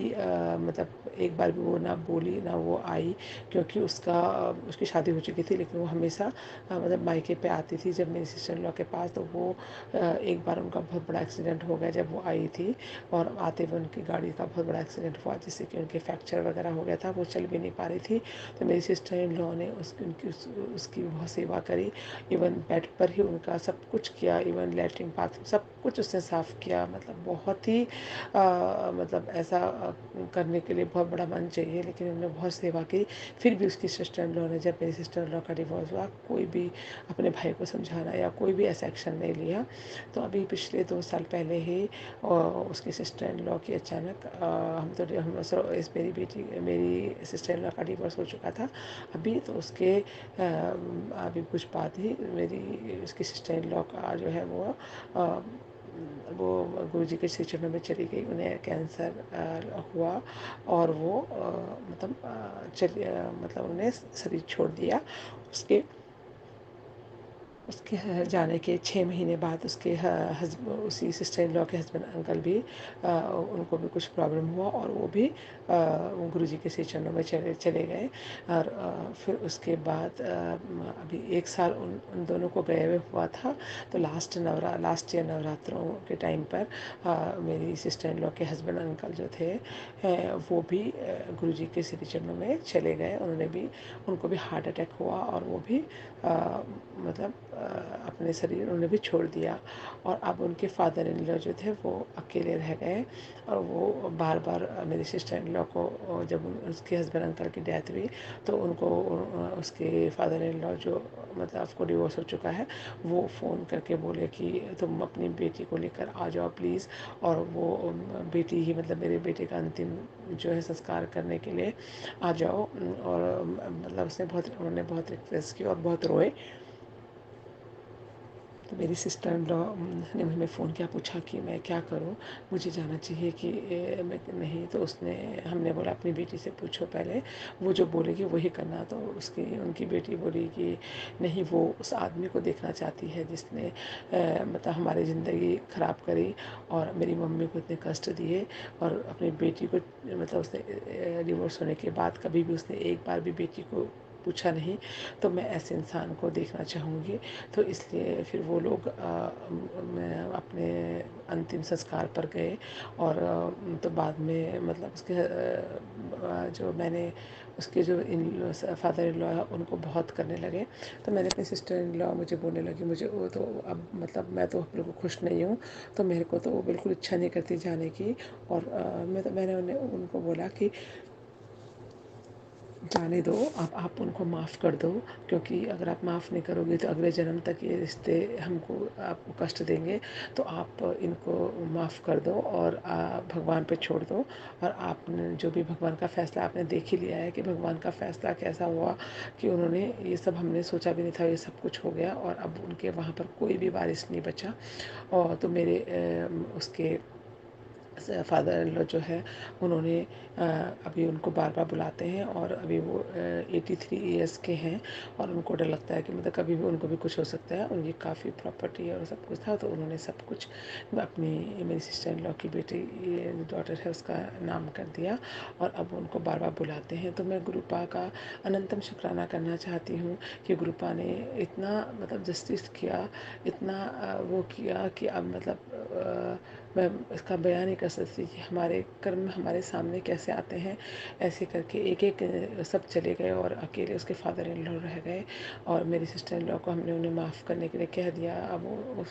S4: मतलब एक बार भी वो ना बोली ना वो आई, क्योंकि उसकी शादी हो चुकी थी, लेकिन वो हमेशा मतलब मायके पे आती थी जब मेरी सिस्टर इन लॉ के पास। तो वो एक बार उनका बहुत बड़ा एक्सीडेंट हो गया जब वो आई थी और आते हुए उनकी गाड़ी का बहुत बड़ा एक्सीडेंट हुआ जिससे कि उनके फ्रैक्चर वगैरह हो गया था, वो चल भी नहीं पा रही थी। तो मेरी सिस्टर इन लॉ ने उसकी बहुत सेवा करी, इवन बेड पर ही उनका सब कुछ किया, इवन लेटरिन बाथरूम सब कुछ उसने साफ़ किया। मतलब बहुत ही मतलब ऐसा करने के लिए बहुत बड़ा मन चाहिए, लेकिन उन्होंने बहुत सेवा की। फिर भी उसकी सिस्टर इन लॉ ने, जब मेरी सिस्टर इन लॉ का डिवोर्स हुआ, कोई भी अपने भाई को समझाना या कोई भी ऐसा एक्शन नहीं लिया। तो अभी पिछले 2 साल पहले ही उसकी सिस्टर इन लॉ की अचानक इस मेरी सिस्टर इन लॉ का डिवोर्स हो चुका था अभी, तो उसके अभी कुछ बाद ही मेरी उसकी सिस्टर इन लॉ का जो है वो गुरुजी के चरणों में चली गई। उन्हें कैंसर हुआ और वो मतलब उन्हें शरीर छोड़ दिया। उसके उसके जाने के 6 महीने बाद उसी सिस्टर इन लॉ के हस्बैंड अंकल भी उनको भी कुछ प्रॉब्लम हुआ और वो भी गुरुजी के श्री चरणों में चले गए। और फिर उसके बाद अभी 1 साल उन दोनों को गए हुए हुआ था। तो लास्ट ईयर नवरात्रों के टाइम पर मेरी सिस्टर इन लॉ के हस्बैंड अंकल जो थे वो भी गुरुजी के श्री चरणों में चले गए। उनको भी हार्ट अटैक हुआ और वो भी मतलब अपने शरीर उन्होंने भी छोड़ दिया और अब उनके फादर इन लॉ जो थे वो अकेले रह गए। और वो बार बार मेरी सिस्टर इन लॉ को जब उसके हस्बैंड अंकल की डेथ हुई तो उनको उसके फादर इन लॉ जो मतलब आपको डिवोर्स हो चुका है, वो फ़ोन करके बोले कि तुम अपनी बेटी को लेकर आ जाओ प्लीज़। और वो बेटी ही मतलब मेरे बेटे का अंतिम जो है संस्कार करने के लिए आ जाओ। और मतलब उन्होंने बहुत रिक्वेस्ट की और बहुत रोए। तो मेरी सिस्टर इन लॉ ने हमें फ़ोन किया, पूछा कि मैं क्या करूं, मुझे जाना चाहिए कि मैं नहीं। तो हमने बोला अपनी बेटी से पूछो पहले, वो जो बोलेगी वही करना। तो उनकी बेटी बोली कि नहीं, वो उस आदमी को देखना चाहती है जिसने मतलब हमारी ज़िंदगी ख़राब करी और मेरी मम्मी को इतने कष्ट दिए, और अपनी बेटी को मतलब उसने डिवोर्स होने के बाद कभी भी उसने एक बार भी बेटी को पूछा नहीं। तो मैं ऐसे इंसान को देखना चाहूँगी। तो इसलिए फिर वो लोग मैं अपने अंतिम संस्कार पर गए, और तो बाद में मतलब जो मैंने उसके जो इन फादर इन लॉ है उनको बहुत करने लगे। तो मैंने अपनी सिस्टर इन लॉ मुझे बोलने लगी, मुझे वो तो अब मतलब मैं तो बिल्कुल खुश नहीं हूँ, तो मेरे को तो वो बिल्कुल इच्छा नहीं करती जाने की। और मैंने उनको बोला कि जाने दो, आप उनको माफ़ कर दो, क्योंकि अगर आप माफ़ नहीं करोगे तो अगले जन्म तक ये रिश्ते आपको कष्ट देंगे। तो आप इनको माफ़ कर दो और भगवान पे छोड़ दो। और आपने जो भी भगवान का फ़ैसला आपने देख ही लिया है कि भगवान का फ़ैसला कैसा हुआ, कि उन्होंने ये सब हमने सोचा भी नहीं था, ये सब कुछ हो गया और अब उनके वहाँ पर कोई भी वारिस नहीं बचा। और तो मेरे उसके फादर इन लॉ जो है उन्होंने अभी उनको बार बार बुलाते हैं, और अभी वो 83 ईयर्स के हैं, और उनको डर लगता है कि मतलब कभी भी उनको भी कुछ हो सकता है। उनकी काफ़ी प्रॉपर्टी और सब कुछ था, तो उन्होंने सब कुछ मेरी सिस्टर इन लॉ की बेटी डॉटर है उसका नाम कर दिया, और अब उनको बार बार बुलाते हैं। तो मैं गुरुपा का अनंतम शुक्राना करना चाहती हूँ कि गुरुपा ने इतना मतलब जस्टिस किया, इतना वो किया कि अब मतलब मैं इसका बयान नहीं कर सकती कि हमारे कर्म हमारे सामने कैसे आते हैं। ऐसे करके एक एक सब चले गए और अकेले उसके फादर इन लॉ रह गए, और मेरी सिस्टर इन लॉ को हमने उन्हें माफ़ करने के लिए कह दिया। अब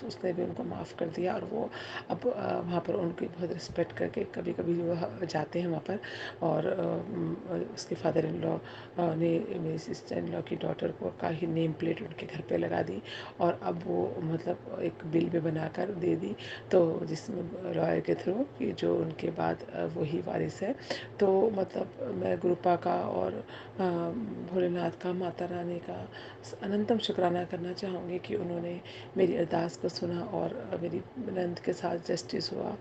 S4: उसने भी उनको माफ़ कर दिया, और वो अब वहाँ पर उनकी बहुत रिस्पेक्ट करके कभी कभी वह जाते हैं वहाँ पर। और उसके फादर इन लॉ ने मेरी सिस्टर इन लॉ की डॉटर को का ही नेम प्लेट उनके घर पे लगा दी, और अब वो मतलब एक बिल भी बनाकर दे दी, तो जिसमें लॉयर के थ्रू कि जो उनके बाद वही वारिस है। तो मतलब मैं गुरुपा का और भोलेनाथ का, माता रानी का अनंतम शुक्राना करना चाहूँगी कि उन्होंने मेरी अरदास को सुना और मेरी नंद के साथ जस्टिस हुआ,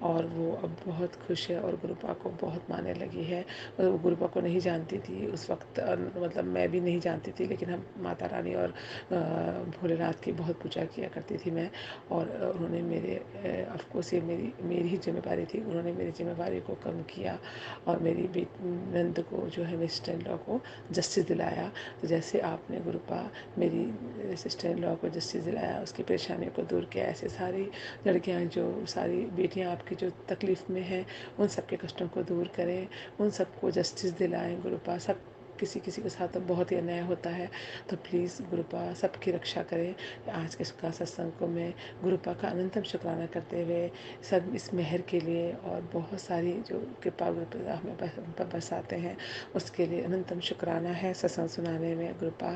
S4: और वो अब बहुत खुश है और गुरुपा को बहुत मानने लगी है। वो गुरुपा को नहीं जानती थी उस वक्त, मतलब मैं भी नहीं जानती थी, लेकिन हम माता रानी और भोलेनाथ की बहुत पूजा किया करती थी मैं। और उन्होंने ऑफकोर्स ये मेरी ही जिम्मेदारी थी, उन्होंने मेरी जिम्मेदारी को कम किया और मेरी नंद को जो है मेरी सिस्टर इन लॉ को जस्टिस दिलाया। तो जैसे आपने गुरुपा मेरी सिस्टर इन लॉ को जस्टिस दिलाया, उसकी परेशानियों को दूर किया, ऐसे सारी लड़कियां जो सारी बेटियां आपकी जो तकलीफ़ में हैं उन सब के कष्टों को दूर करें, उन सबको जस्टिस दिलाएं गुरुपा। सब किसी किसी के साथ तो बहुत ही अन्याय होता है, तो प्लीज़ गुरुपा सबकी रक्षा करें। आज के का सत्संग को मैं गुरुपा का अनंतम शुक्राना करते हुए सब इस मेहर के लिए और बहुत सारी जो कृपा गुरुपा हमें पर बरसाते हैं उसके लिए अनंतम शुक्राना है। सत्संग सुनाने में गुरुपा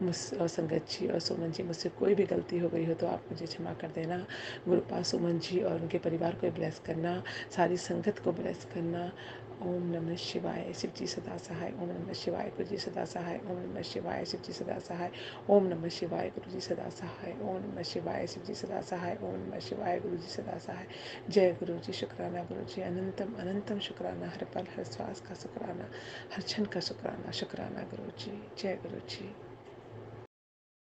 S4: और संगत जी और सुमन जी, मुझसे कोई भी गलती हो गई हो तो आप मुझे क्षमा कर देना। गुरुपा, सुमन जी और उनके परिवार को ब्लेस करना, सारी संगत को ब्लेस करना। ओम नमः शिवाय, शिव जी सदा सहाय। ओम नमः शिवाय, गुरु जी सदा सहाय। ओम नमः शिवाय, शिव जी सदा सहाय। ओम नमः शिवाय, गुरु जी सदा सहाय। ओम नमः शिवाय, शिव जी सदा सहाय। ओम नमः शिवाय, गुरु जी सदा सहाय। जय गुरु जी, शुक्राना गुरु जी, अनंतम अनंतम शुक्राना, हर पल हर श्वास का शुक्राना, हर क्षण का शुक्राना, शुक्राना गुरु जी। जय गुरु जी।